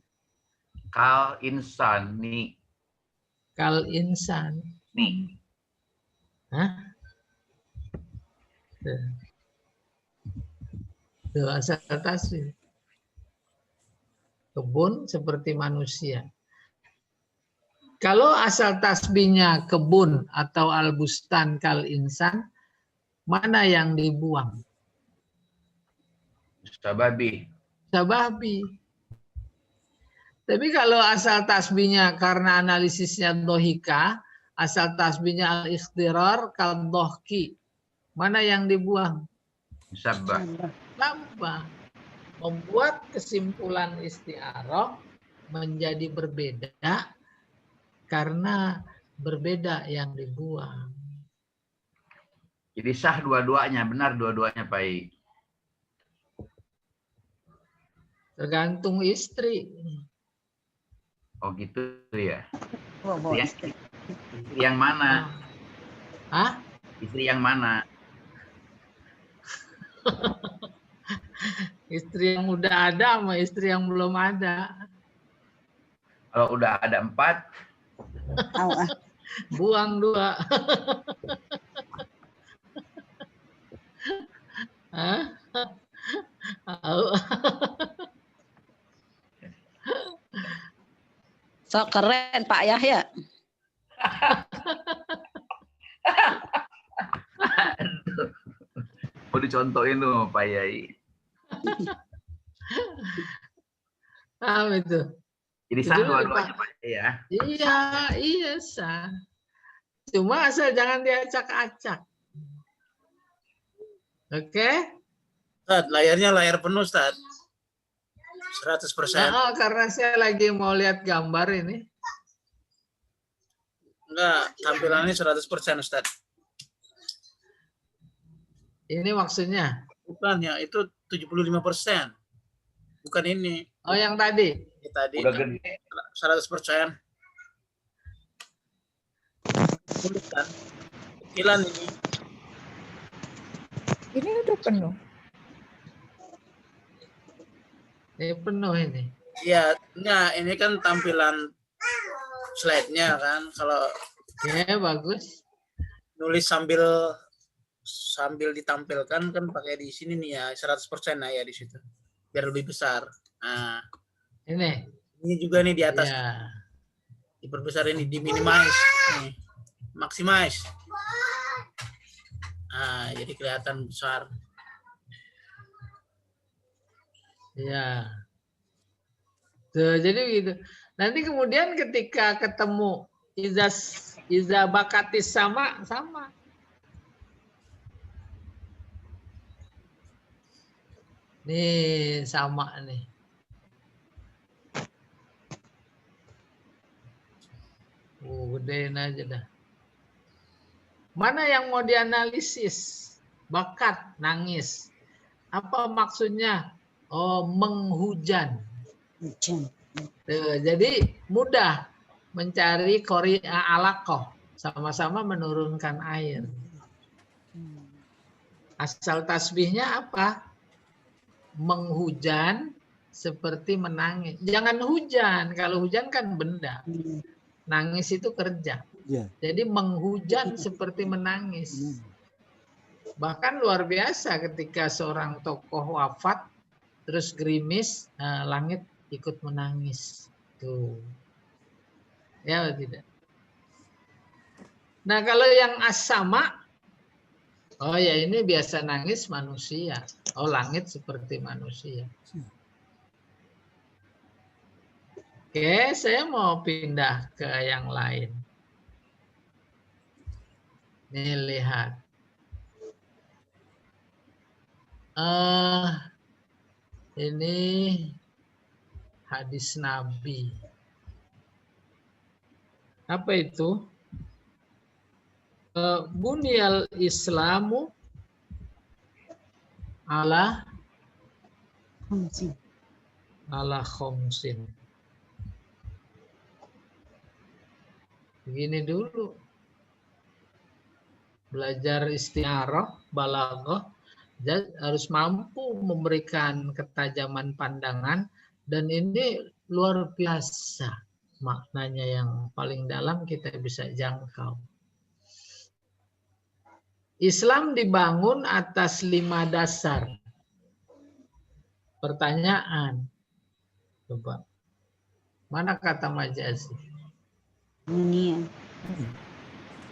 Kal insan nih. kal insan. Nih. Hah? Tuh, asal tasbih. Kebun seperti manusia. Kalau asal tasbihnya kebun atau al-bustan kal insan, mana yang dibuang? Sababi. Sababi. Tapi kalau asal tasbihnya karena analisisnya dohika, asal tasbihnya al-ikhtirar kal dohki, mana yang dibuang? Sabah. Lamba. Membuat kesimpulan isti'arah menjadi berbeda karena berbeda yang dibuang. Jadi sah dua-duanya, benar dua-duanya, Pak I. Tergantung istri. Oh gitu ya. Bawa Ya. istri. Istri yang mana? Hah? Istri yang mana? Istri yang udah ada sama istri yang belum ada. Kalau udah ada 4, Au, ah. Buang 2. Hah? Au. So keren Pak Yahya. mau dicontohin tuh Pak Yai. Apa itu? Jadi sah Itu, dua-duanya Pak. Pak Yai ya. Iya sah. Cuma asal jangan diacak-acak. Oke? Ustaz, layarnya layar penuh, Ustaz. 100%. Nah, karena saya lagi mau lihat gambar ini. Enggak, tampilannya 100%, Ustaz. Ini maksudnya. Bukan ya, itu 75%. Bukan ini. Oh, yang tadi. Ini tadi Udah gede. 100%. Kan? Kecilan ini. Ini udah penuh. Ini penuh ini. Iya, enggak, ini kan tampilan slide-nya kan. Kalau Ya, bagus. nulis sambil ditampilkan kan pakai di sini nih ya, 100% nah ya di situ. Biar lebih besar. Nah, Ini juga nih di atas. ya. Diperbesar ini, di minimize nih. Maximize. Nah, jadi kelihatan besar. Ya. Tuh, jadi gitu. Nanti kemudian ketika ketemu iza bakatis sama. Nih sama nih. Gedein aja dah. Mana yang mau dianalisis? Bakat, nangis. Apa maksudnya? Oh, menghujan. Hujan. Tuh, jadi mudah mencari alaqah, sama-sama menurunkan air. Asal tasbihnya apa? Menghujan seperti menangis. Jangan hujan, kalau hujan kan benda. Nangis itu kerja. Ya. Jadi menghujan seperti menangis. Bahkan luar biasa ketika seorang tokoh wafat, terus gerimis, langit ikut menangis. Tuh. Ya atau tidak? Nah kalau yang as-sama, oh ya ini biasa nangis manusia. Oh langit seperti manusia. Oke, saya mau pindah ke yang lain. Nih lihat. Ini hadis Nabi. Apa itu? Bunyal Islamu ala khomsin. Begini dulu. Belajar isti'arah, balaghah, harus mampu memberikan ketajaman pandangan, dan ini luar biasa maknanya yang paling dalam kita bisa jangkau. Islam dibangun atas 5 dasar. Pertanyaan, coba mana kata majazi? Dunia.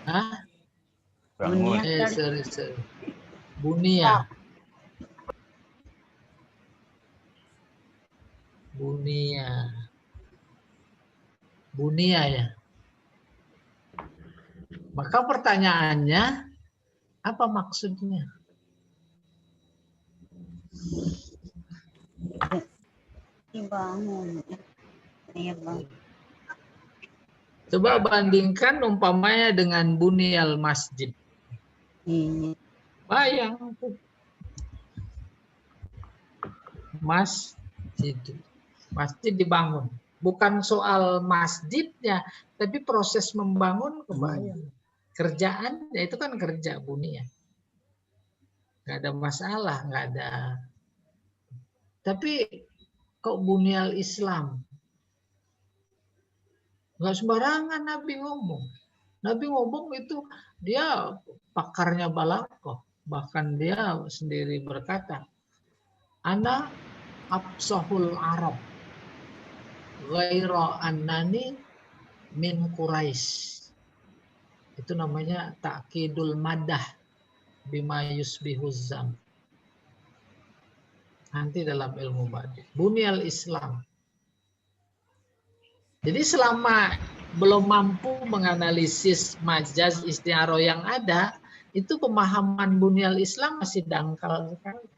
Hah? Bangun. Sorry. Bunia. Bunia ya. Maka pertanyaannya, apa maksudnya? Dibangun. Iya bang. Coba bandingkan umpamanya dengan bunyal masjid. Iya. Bayang. Masjid dibangun. Bukan soal masjidnya, tapi proses membangun kebayang. Kerjaan, ya itu kan kerja bunyal. Nggak ada masalah, nggak ada. Tapi kok bunyal Islam? Nggak sembarangan Nabi ngomong. Nabi ngomong itu dia pakarnya balaghah. Bahkan dia sendiri berkata, Ana absahul Arab ghaira annani min Quraisy. Itu namanya ta'kidul madah bima yusbihuz zam. Nanti dalam ilmu badi. Bunyal Islam. Jadi selama belum mampu menganalisis majaz isti'arah yang ada, itu pemahaman bunyal Islam masih dangkal sekali.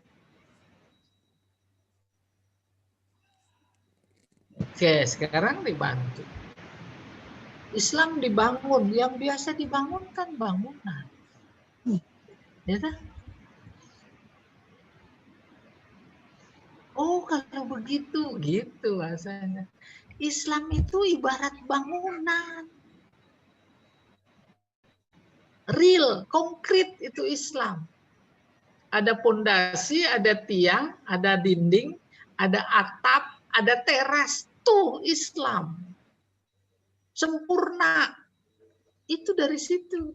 Oke, sekarang dibantu. Islam dibangun, yang biasa dibangunkan bangunan. Ya kan? Oh, kalau begitu, gitu bahasanya. Islam itu ibarat bangunan. Real, konkret itu Islam. Ada pondasi, ada tiang, ada dinding, ada atap, ada teras. Tuh Islam. Sempurna. Itu dari situ.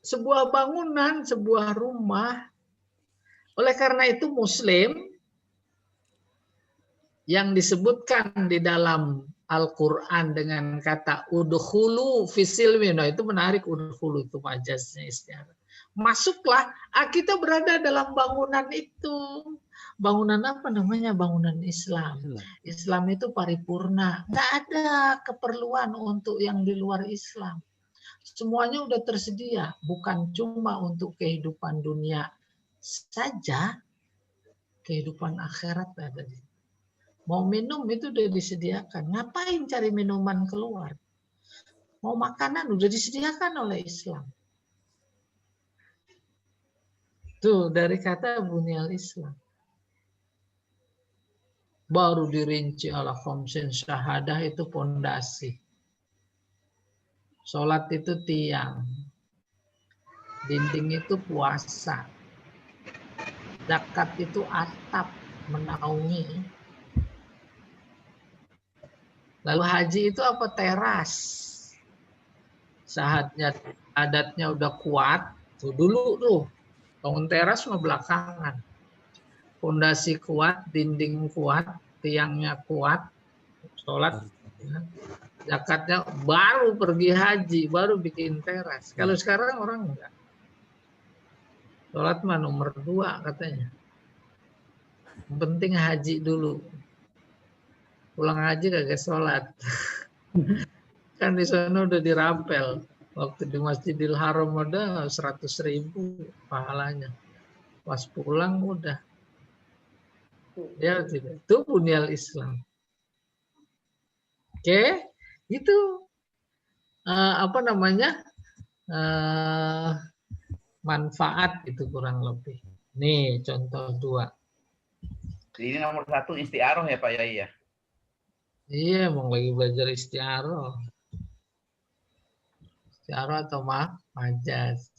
Sebuah bangunan, sebuah rumah. Oleh karena itu Muslim yang disebutkan di dalam Al-Quran dengan kata udkhulu fisilmi. Nah, itu menarik, udkhulu itu majaznya isti'arah. Masuklah, kita berada dalam bangunan itu. Bangunan apa namanya? Bangunan Islam. Islam itu paripurna. Nggak ada keperluan untuk yang di luar Islam. Semuanya udah tersedia. Bukan cuma untuk kehidupan dunia saja, kehidupan akhirat ada. Mau minum itu udah disediakan. Ngapain cari minuman keluar? Mau makanan udah disediakan oleh Islam. Tuh dari kata bunyal Islam. Baru dirinci ala khamsin syahadah itu pondasi. Sholat itu tiang. Dinding itu puasa. Zakat itu atap menaungi. Lalu haji itu apa? Teras. Saatnya adatnya udah kuat. Tuh dulu tuh. Bangun teras mah belakangan. Fondasi kuat, dinding kuat, tiangnya kuat, sholat, zakatnya baru pergi haji, baru bikin teras. Kalau sekarang orang enggak. Sholat mah nomor 2 katanya. Yang penting haji dulu. Pulang haji kagak sholat. Kan di sana udah dirampel. Waktu di Masjidil Haram udah 100.000 pahalanya. Pas pulang udah. Ya tidak. Itu bunyal Islam. Oke, itu apa namanya manfaat itu kurang lebih. Nih contoh 2. Ini nomor 1 isti'arah ya Pak Yai ya? Iya, mau lagi belajar isti'arah. Isti'arah atau majaz?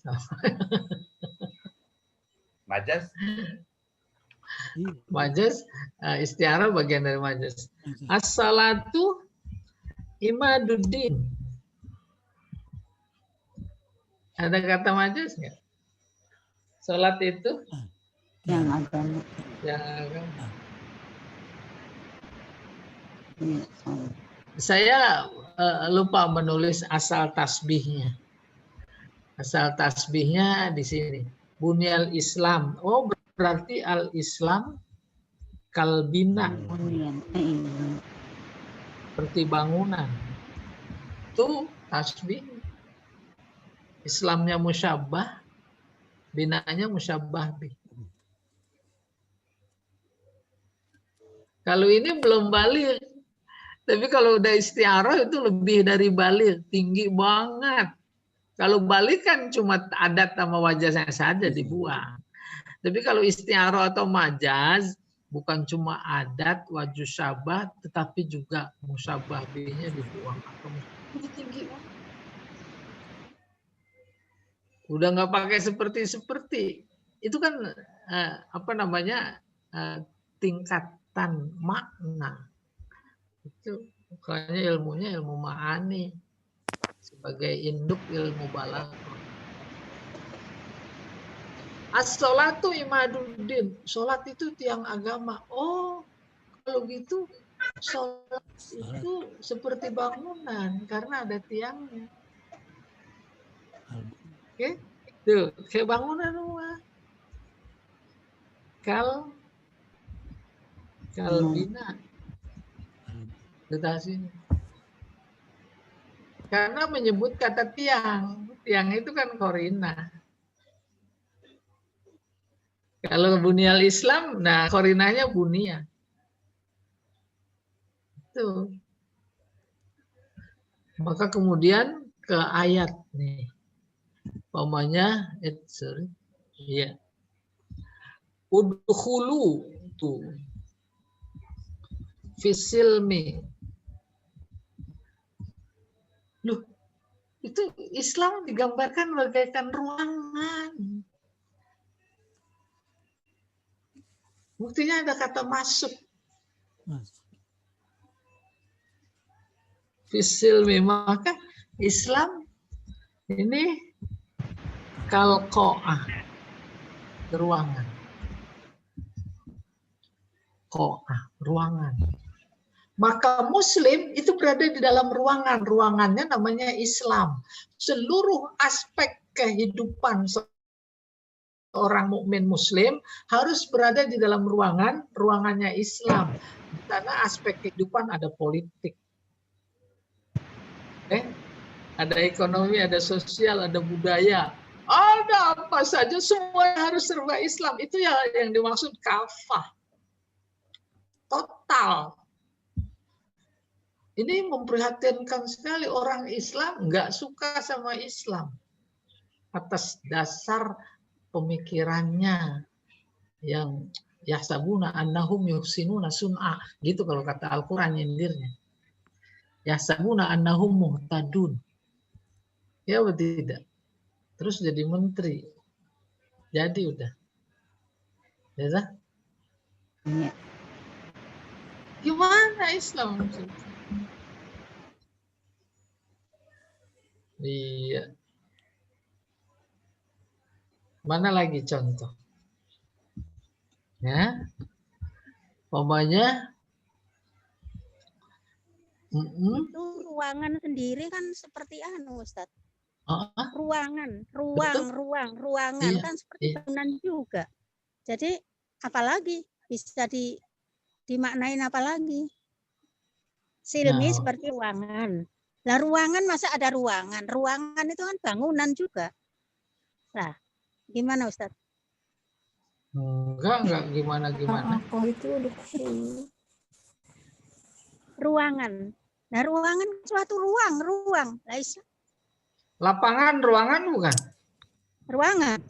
Majaz? Majaz, isti'arah bagian dari majaz. As-salatu imaduddin. Ada kata majaz nggak? Salat itu Yang agama. yang Iya, sama. Saya lupa menulis asal tasbihnya. Asal tasbihnya di sini. Bunyal Islam. Oh, berarti al-Islam kalbina. Bunyan. Seperti bangunan. Itu tasbih. Islamnya musyabbah, binanya musyabbah bih. Kalau ini belum balik. Tapi kalau udah istiarah itu lebih dari balik, tinggi banget. Kalau balik kan cuma adat sama wajahnya saja dibuang. Tapi kalau istiarah atau majaz, bukan cuma adat, wajah syabah, tetapi juga musyabah bihnya dibuang. Itu tinggi banget. Udah nggak pakai seperti. Itu kan tingkatan makna. Itu makanya ilmunya ilmu ma'ani sebagai induk ilmu balaghah. As-sholatu imaduddin. Sholat itu tiang agama. Oh, kalau gitu sholat itu seperti bangunan karena ada tiangnya. Oke, tuh kayak bangunan rumah. Kalbina. Sini. Karena menyebut kata tiang. Tiang itu kan korina. Kalau bunyal Islam, nah korinanya bunia. Itu. Maka kemudian ke ayat nih. Pokoknya ya. Udkhulu tuh. Fisilmi. Loh, itu Islam digambarkan bagaikan ruangan. Buktinya ada kata masuk. Fisilmi, maka Islam ini kalqo'ah, ruangan. Qo'ah, ruangan. Maka Muslim itu berada di dalam ruangan. Ruangannya namanya Islam. Seluruh aspek kehidupan seorang mukmin Muslim harus berada di dalam ruangan. Ruangannya Islam. Karena aspek kehidupan ada politik. Ada ekonomi, ada sosial, ada budaya. Ada apa saja, semua harus serba Islam. Itu yang dimaksud kafah. Total. Ini memprihatinkan sekali, orang Islam nggak suka sama Islam atas dasar pemikirannya yang yahsabuna annahum yuhsinuna sun'a, gitu kalau kata Al-Qur'an nyindirnya. Yahsabuna annahum muhtadun. Ya betul tidak? Terus jadi menteri. Jadi udah. Ya. Iya. Gimana Islam? Iya. Mana lagi contoh? Ya. Pokoknya itu ruangan sendiri kan seperti Ustadz. Ruangan Iya, kan seperti bangunan juga. Jadi apalagi bisa dimaknain apalagi? Silmi seperti ruangan. Lah ruangan masa ada ruangan? Ruangan itu kan bangunan juga. Lah, gimana Ustadz? Enggak gimana. Aku itu Ruangan. Nah, ruangan suatu ruang. Lah, lapangan ruangan bukan? Ruangan.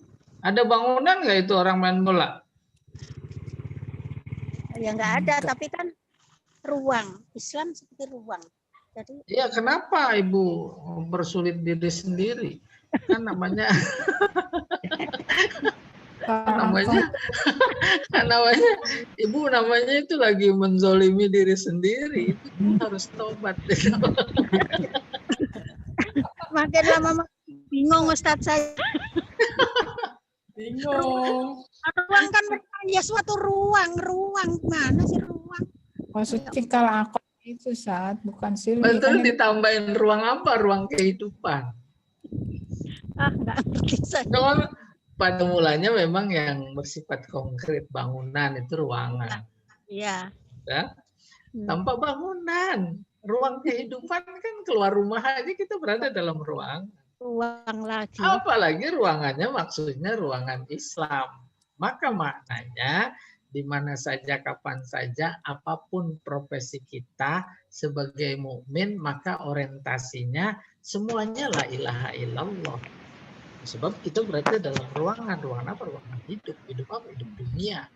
Ada bangunan nggak itu orang main bola? Ya nggak ada, tapi kan ruang. Islam seperti ruang. Jadi ya kenapa Ibu bersulit diri sendiri? Kan namanya namanya Ibu namanya itu lagi menzolimi diri sendiri. Itu harus tobat. makin lama bingung Ustadz saya. bingung. Ruang kan ya suatu ruang mana sih ruang? Maksudnya kalau aku itu itu saat bukan silmi. Betul, Kan ini ditambahin ruang apa? Ruang kehidupan. Nggak ngerti saya. Kalau pada mulanya memang yang bersifat konkret, bangunan itu ruangan. Iya. Ya. Tanpa bangunan, ruang kehidupan kan keluar rumah aja kita berada dalam ruang. Ruang lagi. Apalagi ruangannya maksudnya ruangan Islam. Maka maknanya di mana saja, kapan saja, apapun profesi kita sebagai mukmin, maka orientasinya semuanya la ilaha illallah. Sebab kita berada dalam ruangan. Ruangan apa? Ruangan hidup. Hidup apa? Hidup dunia.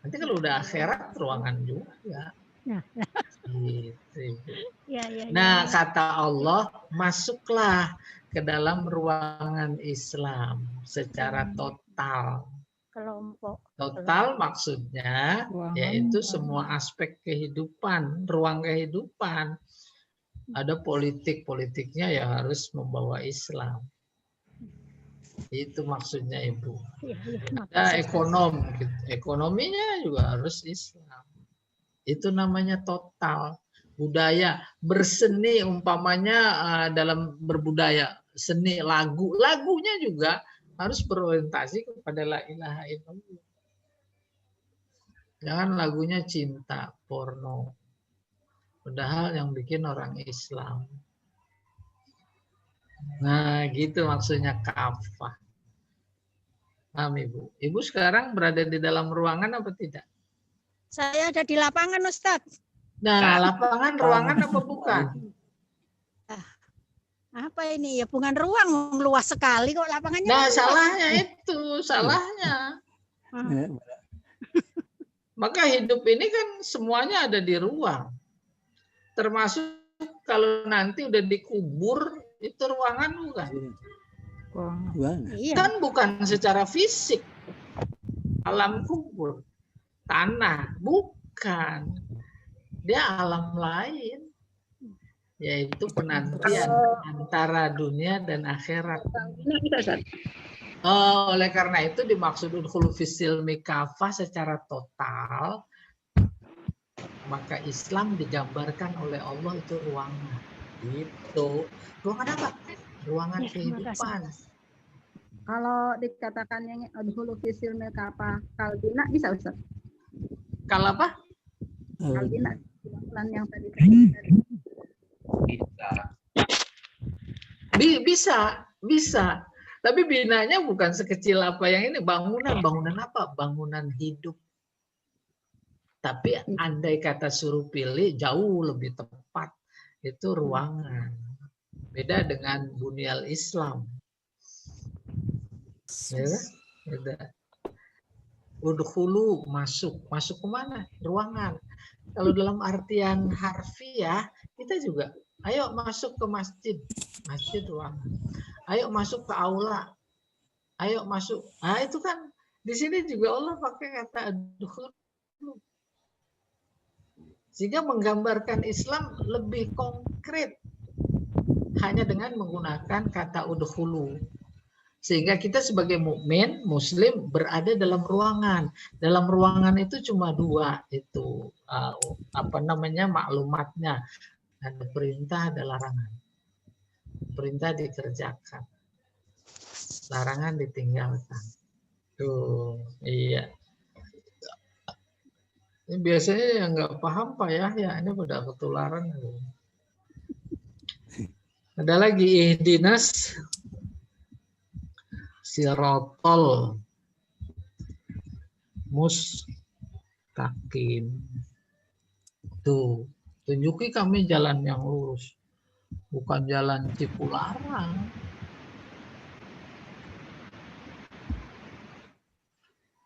Nanti kalau udah akhirat, ruangan juga. Gitu. Ya, ya, Nah, ya. kata Allah, masuklah ke dalam ruangan Islam secara total. Kelompok. Total maksudnya ruangan, yaitu semua aspek kehidupan, ruang kehidupan. Ada politik, politiknya ya harus membawa Islam. Itu maksudnya Ibu. Ya, ya, Ada makasih. ekonominya juga harus Islam. Itu namanya total. Budaya, berseni umpamanya dalam berbudaya, seni, lagunya juga harus berorientasi kepada la ilaha illallah. Jangan lagunya cinta, porno. Padahal yang bikin orang Islam. Nah, gitu maksudnya kafah. Paham Ibu? Ibu sekarang berada di dalam ruangan apa tidak? Saya ada di lapangan, Ustadz. Nah, lapangan ruangan apa bukan? Apa ini ya? Bukan ruang, luas sekali kok lapangannya. Nah, luas. salahnya itu, salahnya. Maka hidup ini kan semuanya ada di ruang. Termasuk kalau nanti udah dikubur, itu ruangan bukan? ruangan. Iya. Kan bukan secara fisik. Alam kubur. Tanah. Bukan. Dia alam lain. Yaitu penantian antara dunia dan akhirat. Oleh karena itu dimaksud udkhulu fisilmi kafah secara total, maka Islam digambarkan oleh Allah itu ruangan. Itu ruangan apa? Ruangan Ya, terima kehidupan. Kalau dikatakan yang adhulu fisil kapa kalbina bisa Ustaz? Kalau apa? Kalbina yang tadi. Bisa. Tapi binanya bukan sekecil apa yang ini. Bangunan apa? Bangunan hidup. Tapi andai kata suruh pilih, jauh lebih tepat. Itu ruangan. Beda dengan bunyal Islam. Ya, beda. Udkhulu, masuk. Masuk kemana? Ruangan. Kalau dalam artian harfiah, kita juga, ayo masuk ke masjid. Masjid ruangan. Ayo masuk ke aula. Ayo masuk. Nah itu kan di sini juga Allah pakai kata udkhulu. Sehingga menggambarkan Islam lebih konkret hanya dengan menggunakan kata udkhulu. Sehingga kita sebagai mukmin muslim berada dalam ruangan. Dalam ruangan itu cuma dua itu maklumatnya. Ada perintah, ada larangan. Perintah dikerjakan. Larangan ditinggalkan. Tuh, iya. Ini biasanya yang nggak paham Pak ya ini udah ketularan. Ada lagi ihdinas sirotol mustaqim. Tuh, tunjuki kami jalan yang lurus. Bukan jalan Cipularang.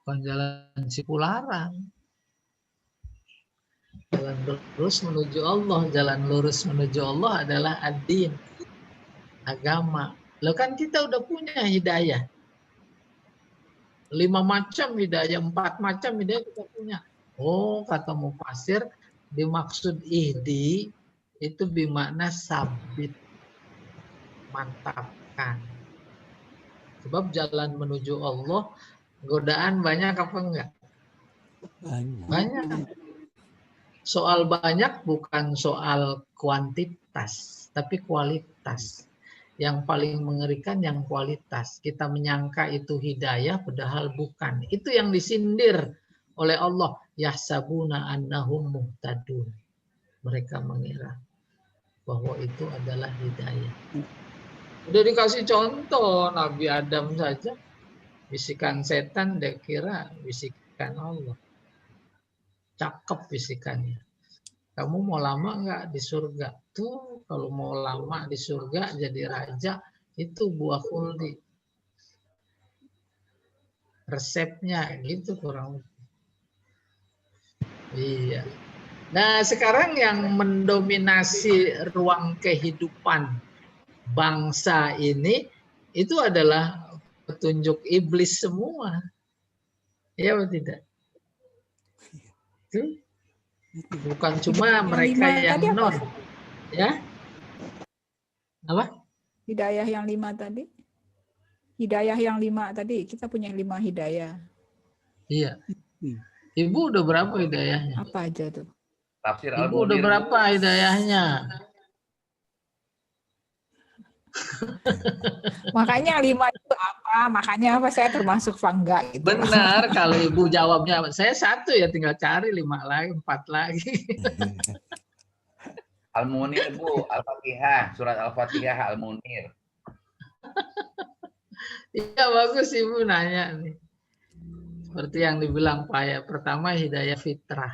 Bukan jalan Cipularang. Jalan lurus menuju Allah. Jalan lurus menuju Allah adalah ad-din. Agama. Loh kan kita udah punya hidayah. 5 macam hidayah, 4 macam hidayah kita punya. Oh, kata mufasir, dimaksud ihdi itu bermakna sabit, mantapkan. Sebab jalan menuju Allah, godaan banyak apa enggak? Banyak. Banyak. soal banyak bukan soal kuantitas, tapi kualitas. Yang paling mengerikan yang kualitas. Kita menyangka itu hidayah, padahal bukan. Itu yang disindir oleh Allah. Yahsabuna annahum muhtadun. Mereka mengira bahwa itu adalah hidayah. Udah dikasih contoh Nabi Adam saja. Bisikan setan dia kira bisikan Allah. Cakep bisikannya. Kamu mau lama nggak di surga? Tuh kalau mau lama di surga jadi raja, itu buah khuldi. Resepnya gitu kurang lebih. Iya. Nah sekarang yang mendominasi ruang kehidupan bangsa ini itu adalah petunjuk iblis semua. Ya atau tidak? Itu bukan cuma mereka yang non. Ya? Apa? Hidayah yang 5 tadi. Hidayah yang 5 tadi. Kita punya 5 hidayah. Iya. Ibu udah berapa hidayahnya? Apa aja tuh? Tafsir Ibu udah berapa hidayahnya? Makanya 5 itu apa? Makanya apa? Saya termasuk enggak gitu. Benar, kalau ibu jawabnya saya 1 ya tinggal cari 5 lagi, 4 lagi. Al-Munir Bu, Al-Fatihah, surat Al-Fatihah Al-Munir. Iya bagus ibu nanya nih. Seperti yang dibilang Pak ya, pertama hidayah fitrah.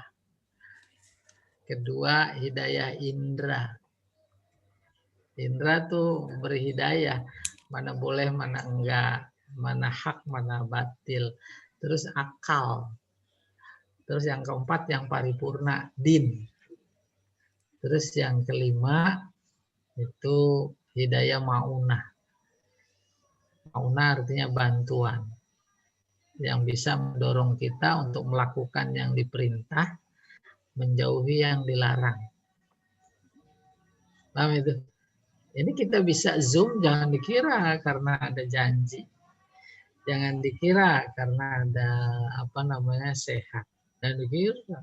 Kedua hidayah indra. Indra tuh berhidayah, mana boleh, mana enggak, mana hak, mana batil. Terus akal. Terus yang keempat yang paripurna, din. Terus yang kelima itu hidayah maunah. Maunah artinya bantuan. Yang bisa mendorong kita untuk melakukan yang diperintah, menjauhi yang dilarang. Paham itu? Ini kita bisa zoom, jangan dikira karena ada janji. Jangan dikira karena ada sehat. Jangan dikira.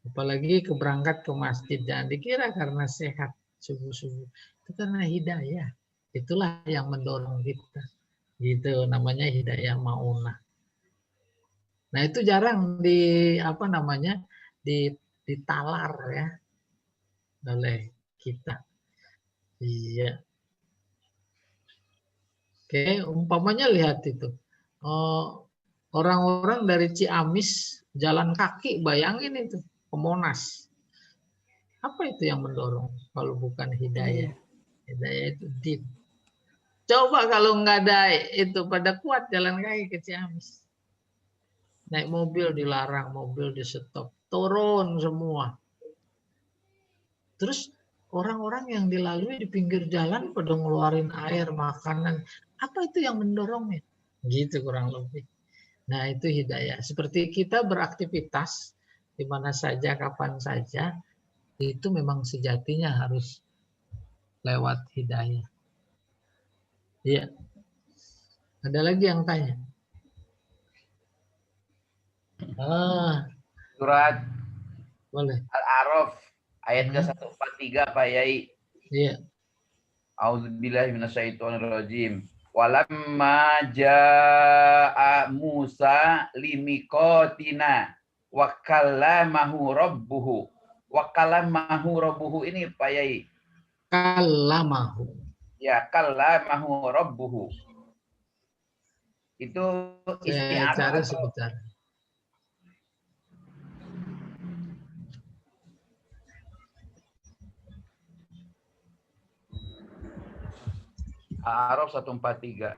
Apalagi berangkat ke masjid, jangan dikira karena sehat subuh-subuh. Itu karena hidayah. Itulah yang mendorong kita. Gitu namanya hidayah maunah. Nah, itu jarang ditalar ya oleh kita. Iya. Oke, umpamanya lihat itu. Orang-orang dari Ciamis jalan kaki, bayangin itu ke Monas. Apa itu yang mendorong kalau bukan hidayah? Hidayah itu din. Coba kalau nggak ada itu pada kuat jalan kaki ke Ciamis. Naik mobil dilarang, mobil di stop, turun semua. Terus orang-orang yang dilalui di pinggir jalan pada ngeluarin air, makanan. Apa itu yang mendorongnya? Gitu kurang lebih. Nah itu hidayah. Seperti kita beraktivitas di mana saja, kapan saja, itu memang sejatinya harus lewat hidayah. Iya. Ada lagi yang tanya? Surat Boleh. Al-A'raf ayat ke-143 Pak Yai. Iya. A'udzubillahi minasyaitonirrajim. Walamma jaa Musa limiqatina wa kallamahu rabbuhu. Wa kallamahu rabbuhu ini Pak Yai. Kallamahu. Ya, kallamahu rabbuhu. Itu Saya cari isti'arah. sebentar. A'raf 143.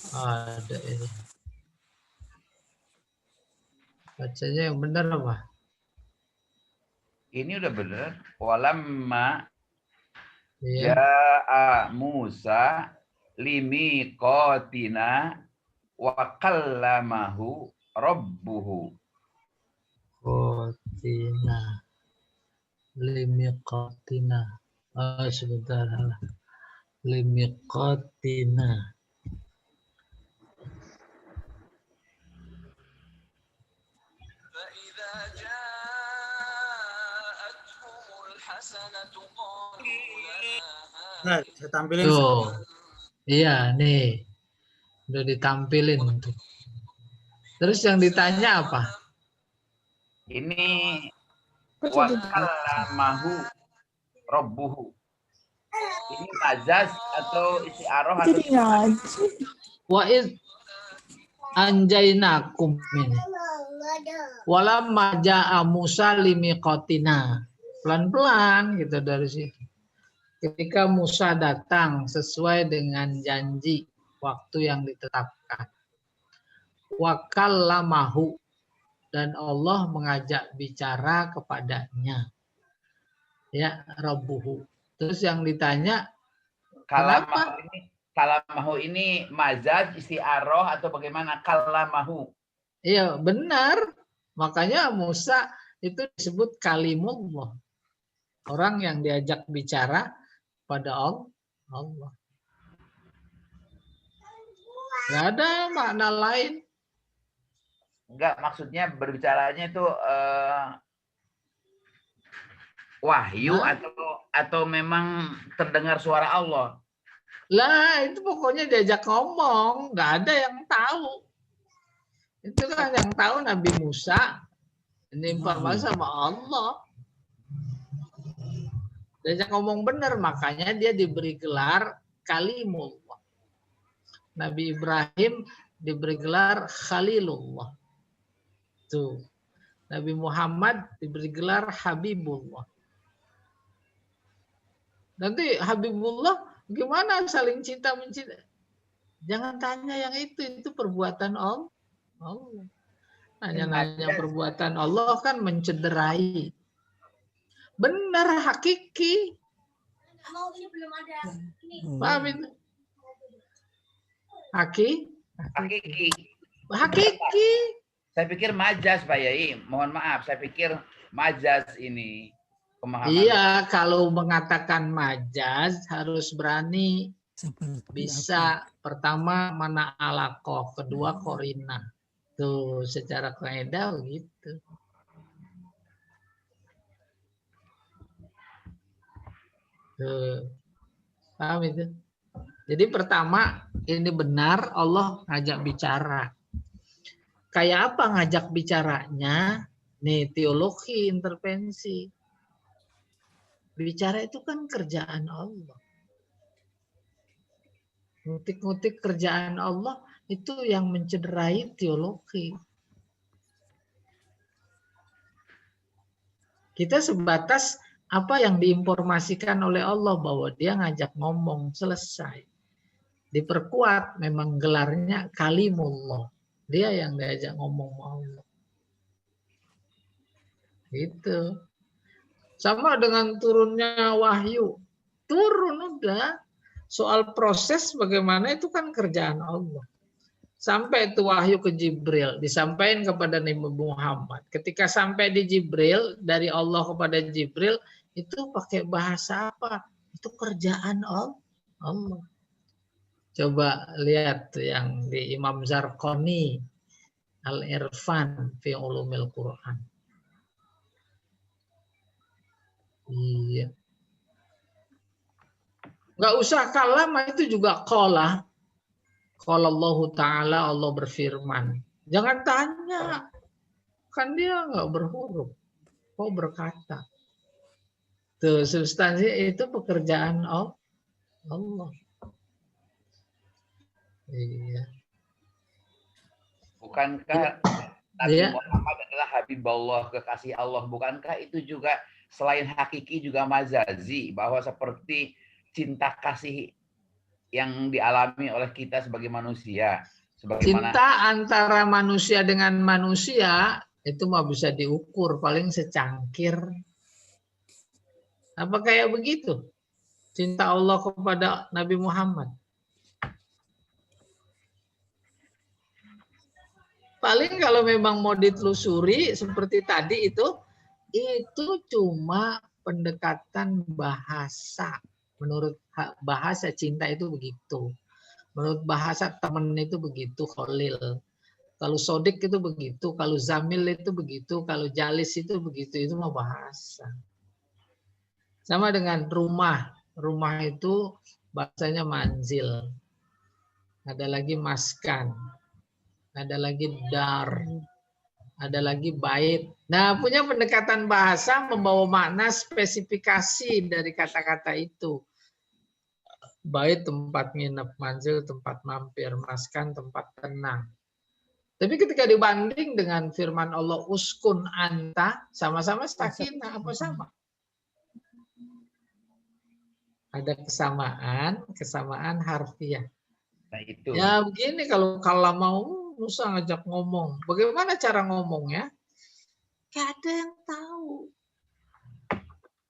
Ada ini. Bacanya yang benar apa? Ini udah benar. Walamma Iya. ja'a Musa limiqatina wa kallamahu rabbuhu. Qatina. Limiqatina. Sebentar. Limiqatina. Nah, saya tampilin. Tuh. Iya, nih. Udah ditampilin tuh. Terus yang ditanya apa? Ini Kok wa jadi kallamahu rabbuhu. Ini majaz atau isti'aroh atau jadi ngaji? Wa iz anjainakum ini. Walamma ja'a Musa limiqatina. Pelan-pelan gitu dari situ. Ketika Musa datang sesuai dengan janji waktu yang ditetapkan. Wa kallamahu, dan Allah mengajak bicara kepadanya. Ya, Rabbuhu. Terus yang ditanya, kenapa? Kalamahu ini majaz, isti'aroh atau bagaimana? Kalamahu. Iya, benar. Makanya Musa itu disebut kalimullah. Orang yang diajak bicara pada Allah. Nggak ada makna lain. Enggak, maksudnya berbicaranya itu wahyu atau memang terdengar suara Allah? Lah, itu pokoknya diajak ngomong. Nggak ada yang tahu. Itu kan yang tahu Nabi Musa. Ini informasi sama Allah. Diajak ngomong benar, makanya dia diberi gelar Kalimullah. Nabi Ibrahim diberi gelar Khalilullah. Tuh. Nabi Muhammad diberi gelar Habibullah. Nanti Habibullah gimana saling cinta mencinta? Jangan tanya yang itu perbuatan Allah. Nanya-nanya perbuatan Allah kan mencederai. Benar, hakiki. Paham itu? Hakiki. Saya pikir majaz, Pak Yai. Mohon maaf, saya pikir majaz ini pemahaman. Iya, kalau mengatakan majaz harus berani. Bisa pertama mana alakoh, kedua korina. Tuh, secara kaidah begitu. Tuh. Paham itu? Jadi pertama, ini benar Allah ngajak bicara. Kayak apa ngajak bicaranya? Nih, teologi intervensi. Bicara itu kan kerjaan Allah. Ngutik-ngutik kerjaan Allah itu yang mencederai teologi. Kita sebatas apa yang diinformasikan oleh Allah bahwa dia ngajak ngomong, selesai. Diperkuat memang gelarnya Kalimullah. Dia yang diajak ngomong Allah. Gitu. Sama dengan turunnya wahyu. Turun udah. Soal proses bagaimana itu kan kerjaan Allah. Sampai itu wahyu ke Jibril. Disampaikan kepada Nabi Muhammad. Ketika sampai di Jibril, dari Allah kepada Jibril, itu pakai bahasa apa? Itu kerjaan Allah. Coba lihat yang di Imam Zarqani, Al-Irfan fi Ulumil Quran. Iya. Nggak usah kalam, itu juga qala. Qala Allah Ta'ala, Allah berfirman. Jangan tanya. Kan dia nggak berhuruf. Kok berkata. Tuh, substansi itu pekerjaan Allah. Iya. Bukankah Nabi Muhammad adalah Habibullah, kekasih Allah? Bukankah itu juga selain hakiki juga majazi, bahwa seperti cinta kasih yang dialami oleh kita sebagai manusia? Cinta antara manusia dengan manusia itu mah bisa diukur paling secangkir. Apa kayak begitu? Cinta Allah kepada Nabi Muhammad. Paling kalau memang mau ditelusuri seperti tadi itu cuma pendekatan bahasa. Menurut bahasa cinta itu begitu. Menurut bahasa teman itu begitu, Khalil. Kalau sodik itu begitu, kalau zamil itu begitu, kalau jalis itu begitu, itu mah bahasa. Sama dengan rumah. Rumah itu bahasanya manzil. Ada lagi maskan. Ada lagi dar. Ada lagi bait. Nah, punya pendekatan bahasa membawa makna spesifikasi dari kata-kata itu. Bait tempat nginep, manzil tempat mampir, maskan tempat tenang. Tapi ketika dibanding dengan firman Allah uskun anta, sama-sama sakinah, apa sama? Ada kesamaan harfiah. Nah itu. Ya begini kalau mau Musa ngajak ngomong. Bagaimana cara ngomongnya? Gak ada yang tahu.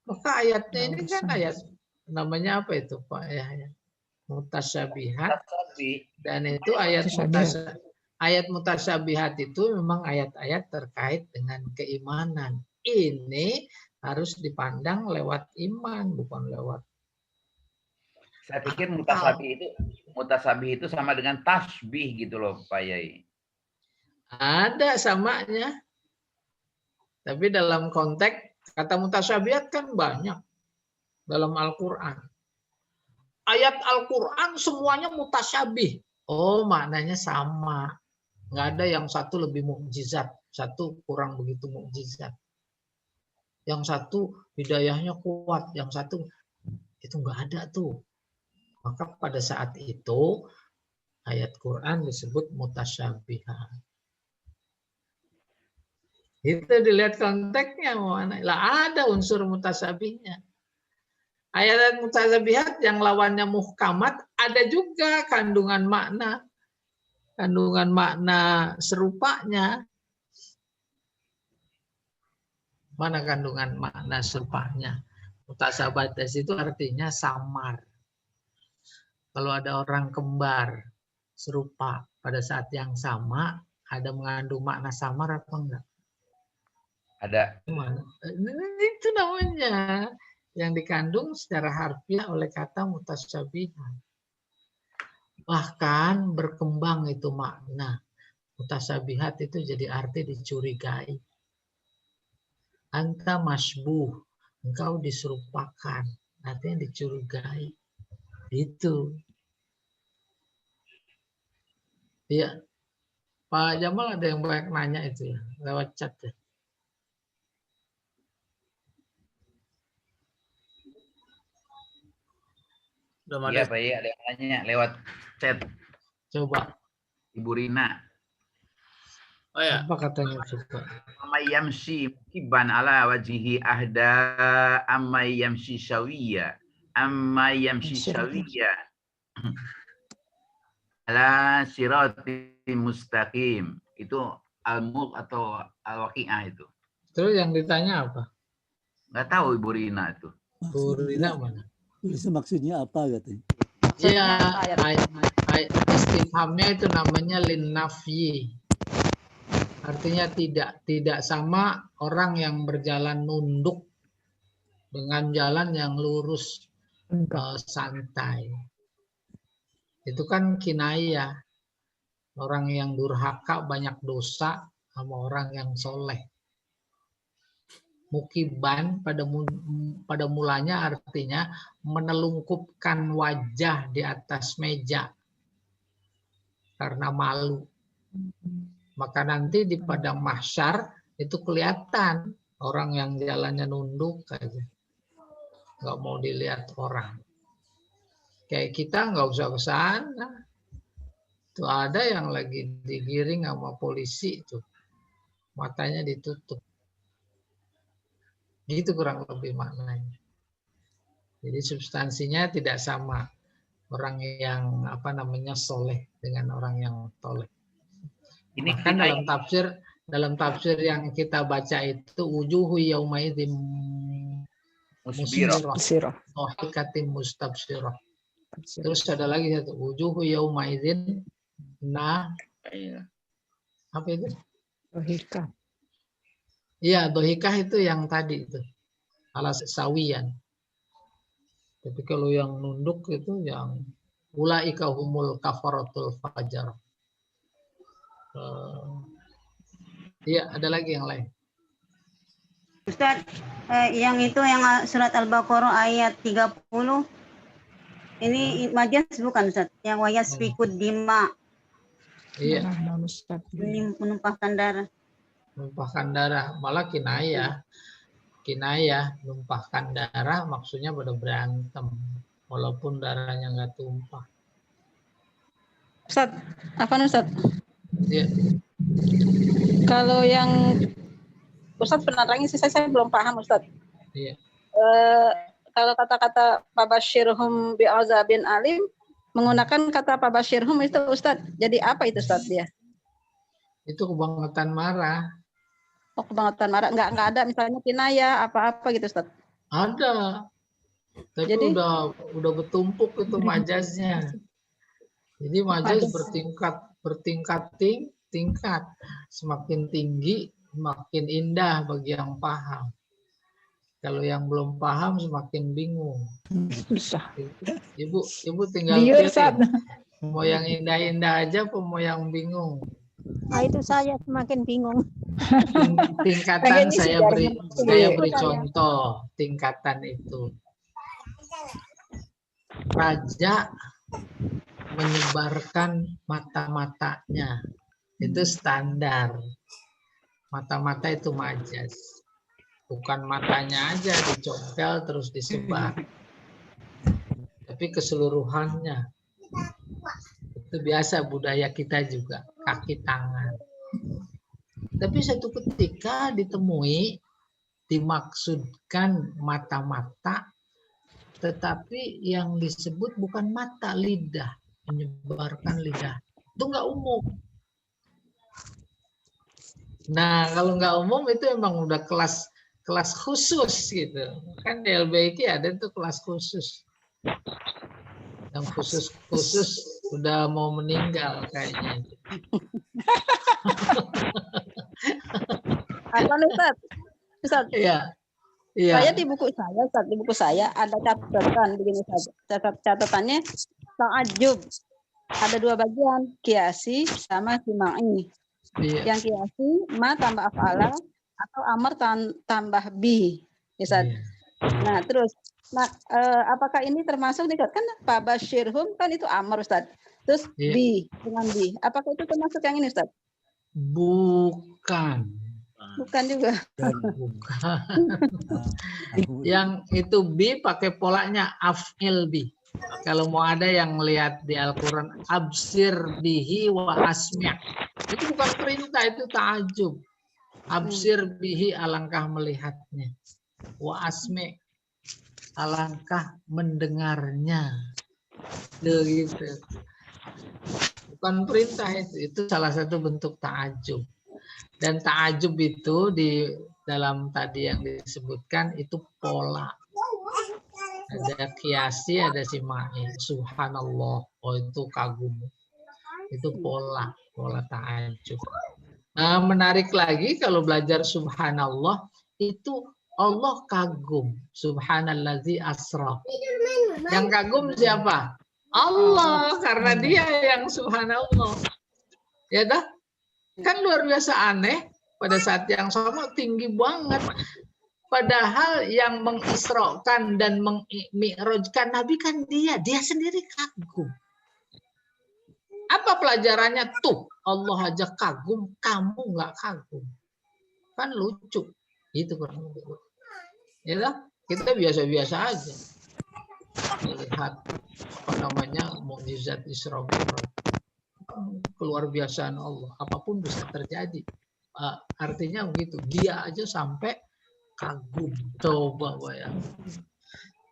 Maka ayatnya ini kan ayat namanya apa itu Pak ya? Mutasyabihat. Dan itu ayat mutasyabihat itu memang ayat-ayat terkait dengan keimanan. Ini harus dipandang lewat iman, bukan lewat. Saya pikir mutasabih itu sama dengan tasbih gitu loh Pak Yai. Ada samanya. Tapi dalam konteks kata mutasyabihat kan banyak dalam Al-Quran. Ayat Al-Quran semuanya mutasyabih. Oh, maknanya sama. Nggak ada yang satu lebih mukjizat, satu kurang begitu mukjizat. Yang satu hidayahnya kuat, yang satu itu nggak ada tuh. Maka pada saat itu ayat Quran disebut mutasyabihat. Itu dilihat konteksnya mana. Lah ada unsur mutasyabihnya. Ayat mutasyabihat yang lawannya muhkamat ada juga kandungan makna serupanya. Mana kandungan makna serupanya? Mutasyabihat itu artinya samar. Kalau ada orang kembar serupa pada saat yang sama, ada mengandung makna samar apa enggak? Ada. Itu namanya yang dikandung secara harfiah oleh kata mutasyabihat. Bahkan berkembang itu makna. Mutasyabihat itu jadi arti dicurigai. Anta masbuh, engkau diserupakan, artinya dicurigai. Itu. Iya. Pak Jamal ada yang banyak nanya itu ya, lewat chat ya. Iya Pak Yai, ada yang nanya lewat chat. Coba. Ibu Rina. Oh ya. Apa katanya coba? Amayamsi kiban ala wajihi ahda amayamsi syawiya. Amayamsi syawiya. Ala sirati mustaqim. Itu al-mulk atau al-waqi'ah itu. Terus yang ditanya apa? Nggak tahu Ibu Rina itu. Bu Rina mana? Maksudnya apa katanya? Ya, istifhamnya itu namanya lin nafyi. Artinya tidak sama orang yang berjalan nunduk dengan jalan yang lurus santai. Itu kan kinayah. Orang yang durhaka banyak dosa sama orang yang soleh. Mukiban pada mulanya artinya menelungkupkan wajah di atas meja karena malu. Maka nanti di padang mahsyar itu kelihatan orang yang jalannya nunduk aja, nggak mau dilihat orang. Kayak kita nggak usah ke sana. Tuh ada yang lagi digiring sama polisi tuh, matanya ditutup. Gitu kurang lebih maknanya. Jadi substansinya tidak sama orang yang soleh dengan orang yang toleh. Ini bahkan dalam tafsir yang kita baca itu wujuhu yauma'idzin musbirah, dhahikatin mustabsirah. Terus ada lagi satu wujuhu yauma'idzin apa itu? Dohika. Iya, dohikah itu yang tadi itu. Ala sawiyan. Tapi kalau yang nunduk itu yang ulaika humul kafaratul fajar. Iya, ada lagi yang lain. Ustaz, yang itu yang surat Al-Baqarah ayat 30 ini majaz bukan Ustaz? Yang wayas fikud dima. Iya, Ini menumpahkan darah. numpahkan darah, malah kinayah. Kinayah, numpahkan darah maksudnya pada berantem. Walaupun darahnya nggak tumpah. Ustaz, apa Ustaz? Iya. Kalau yang Ustaz penerangin sih saya belum paham Ustaz. Iya. Kalau kata-kata Fabashirhum bi'azabin alim menggunakan kata Fabashirhum itu Ustaz. Jadi apa itu Ustaz dia? Itu kebangetan marah. Oh, kebangetan marah. Enggak ada misalnya kinaya apa-apa gitu Ustaz. Ada. Tapi Jadi udah bertumpuk itu majaznya. Jadi majaz tingkat. Semakin tinggi, semakin indah bagi yang paham. Kalau yang belum paham semakin bingung. Susah. Ibu tinggal Liur, pilih. Mau yang indah-indah aja, apa mau yang bingung? Nah, itu saya semakin bingung. Tingkatan saya beri contoh tingkatan itu. Raja menyebarkan mata-matanya. Itu standar. Mata-mata itu majaz. Bukan matanya aja dicongkel terus disebar. Tapi keseluruhannya. Itu biasa budaya kita juga. Kaki tangan. Tapi satu ketika ditemui, dimaksudkan mata-mata, tetapi yang disebut bukan mata, lidah. Menyebarkan lidah. Itu nggak umum. Nah, kalau nggak umum itu emang udah kelas khusus gitu. Kan di LBIK ada tuh kelas khusus. Yang khusus udah mau meninggal kayaknya. apa Ustaz? Ustaz. Iya. Saya di buku saya, Ustaz, di buku saya ada catatan begini saja. Catatannya ta'ajub. Ada 2 bagian, kiasi sama simai. Iya. Yang kiasi ma tambah af'ala atau amar tambah bi. Ustaz. Iya. Nah, terus apakah ini termasuk kan Fabashirhum kan itu amar Ustaz. Terus Iya. bi dengan bi. Apakah itu termasuk yang ini Ustaz? Bukan. Bukan juga. Bukan. Yang itu bi pakai polanya af'il bi. Kalau mau ada yang melihat di Al-Quran, absir bihi wa asmi'. Itu bukan perintah, itu ta'ajub. Absir bihi, alangkah melihatnya. Wa asmi', alangkah mendengarnya. Gitu. Bukan perintah itu salah satu bentuk ta'ajub. Dan ta'ajub itu di dalam tadi yang disebutkan itu pola. Ada kiasi, ada simai. Subhanallah. Oh, itu kagum. Itu pola ta'ajub. Nah, menarik lagi kalau belajar subhanallah, itu Allah kagum. Subhanallazi asra. Yang kagum siapa? Allah, karena dia yang subhanallah. Ya dah? Kan luar biasa aneh. Pada saat yang sama tinggi banget. Padahal yang mengisrokan dan memi'rajkan Nabi kan dia sendiri kagum. Apa pelajarannya tuh? Allah aja kagum, kamu nggak kagum. Kan lucu. Itu kurang lebih. Ya lah, kita biasa-biasa aja. Melihat mukjizat Isra Mi'raj. Keluar biasaan Allah. Apapun bisa terjadi. Artinya begitu. Dia aja sampai kagum, coba bayangkan.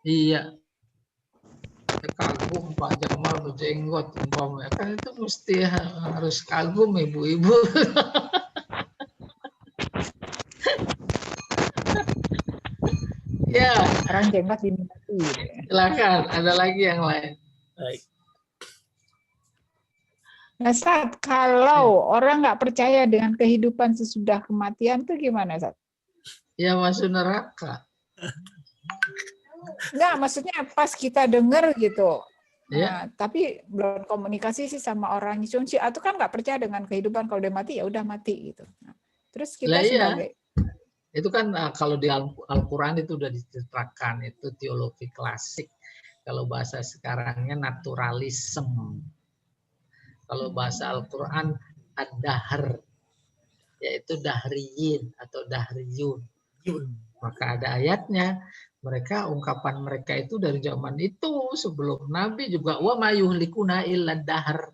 Iya, kagum Pak Jamal berjenggot umpamanya, kan itu mesti harus kagum ibu-ibu. Ya, Orang jenggot diminati. silakan. Ada lagi yang lain. Baik. Nah, Ustaz, kalau orang nggak percaya dengan kehidupan sesudah kematian tuh gimana, Ustaz? Ya masuk neraka. Enggak, maksudnya pas kita dengar gitu. Ya. Nah, tapi belum komunikasi sih sama orang itu kan nggak percaya dengan kehidupan, kalau udah mati ya udah mati gitu. Nah, terus kita Lah, iya. sebagai Itu kan kalau di Al-Quran itu udah diceritakan, itu teologi klasik. Kalau bahasa sekarangnya naturalisme. Kalau bahasa Al-Quran ad-dahr, yaitu dahriyin atau dahriyun. Maka ada ayatnya, mereka ungkapan mereka itu dari zaman itu sebelum Nabi juga wa mayuhlikuna illa dahr.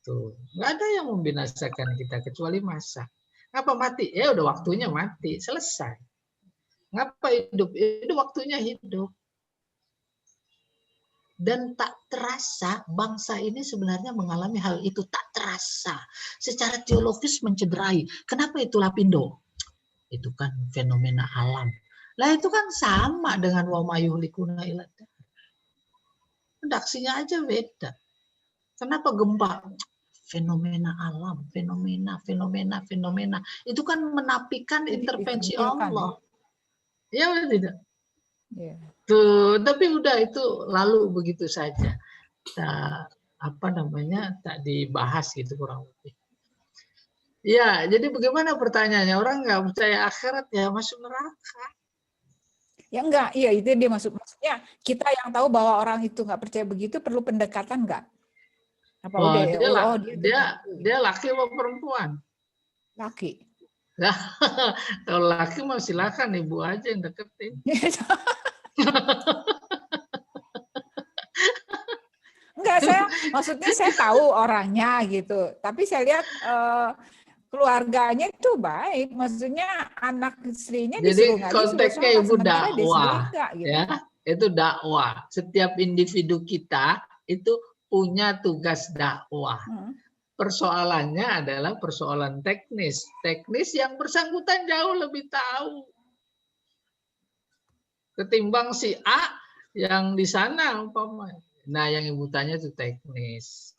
Tuh, nggak ada yang membinasakan kita kecuali masa. Ngapa mati? Ya udah waktunya mati, selesai. Ngapa hidup? Itu waktunya hidup. Dan tak terasa bangsa ini sebenarnya mengalami hal itu, tak terasa. Secara teologis mencederai. Kenapa itu Lapindo? Itu kan fenomena alam. Lah itu kan sama dengan wa mayuhlikuna illa dahr. Redaksinya aja beda. Kenapa gempa? Fenomena alam, fenomena. Itu kan menafikan intervensi Allah. Ya betul tidak? Yeah. Tuh, tapi udah itu lalu begitu saja. Tak dibahas gitu kurang lebih. Ya, jadi bagaimana pertanyaannya? Orang nggak percaya akhirat ya masuk neraka. Ya enggak, iya itu dia maksudnya kita yang tahu bahwa orang itu nggak percaya begitu perlu pendekatan enggak? Apa udah dia laki atau perempuan? Laki. Nah, kalau laki mau silakan ibu aja yang deketin. Enggak, maksudnya saya tahu orangnya gitu. Tapi saya lihat keluarganya itu baik. Maksudnya anak istrinya disuruh ngaji. Jadi konteksnya ibu dakwah, gitu. Ya, itu dakwah. Setiap individu kita itu punya tugas dakwah. Persoalannya adalah persoalan teknis. Teknis yang bersangkutan jauh lebih tahu ketimbang si A yang di sana umpamanya. Nah, yang ibu tanya itu teknis.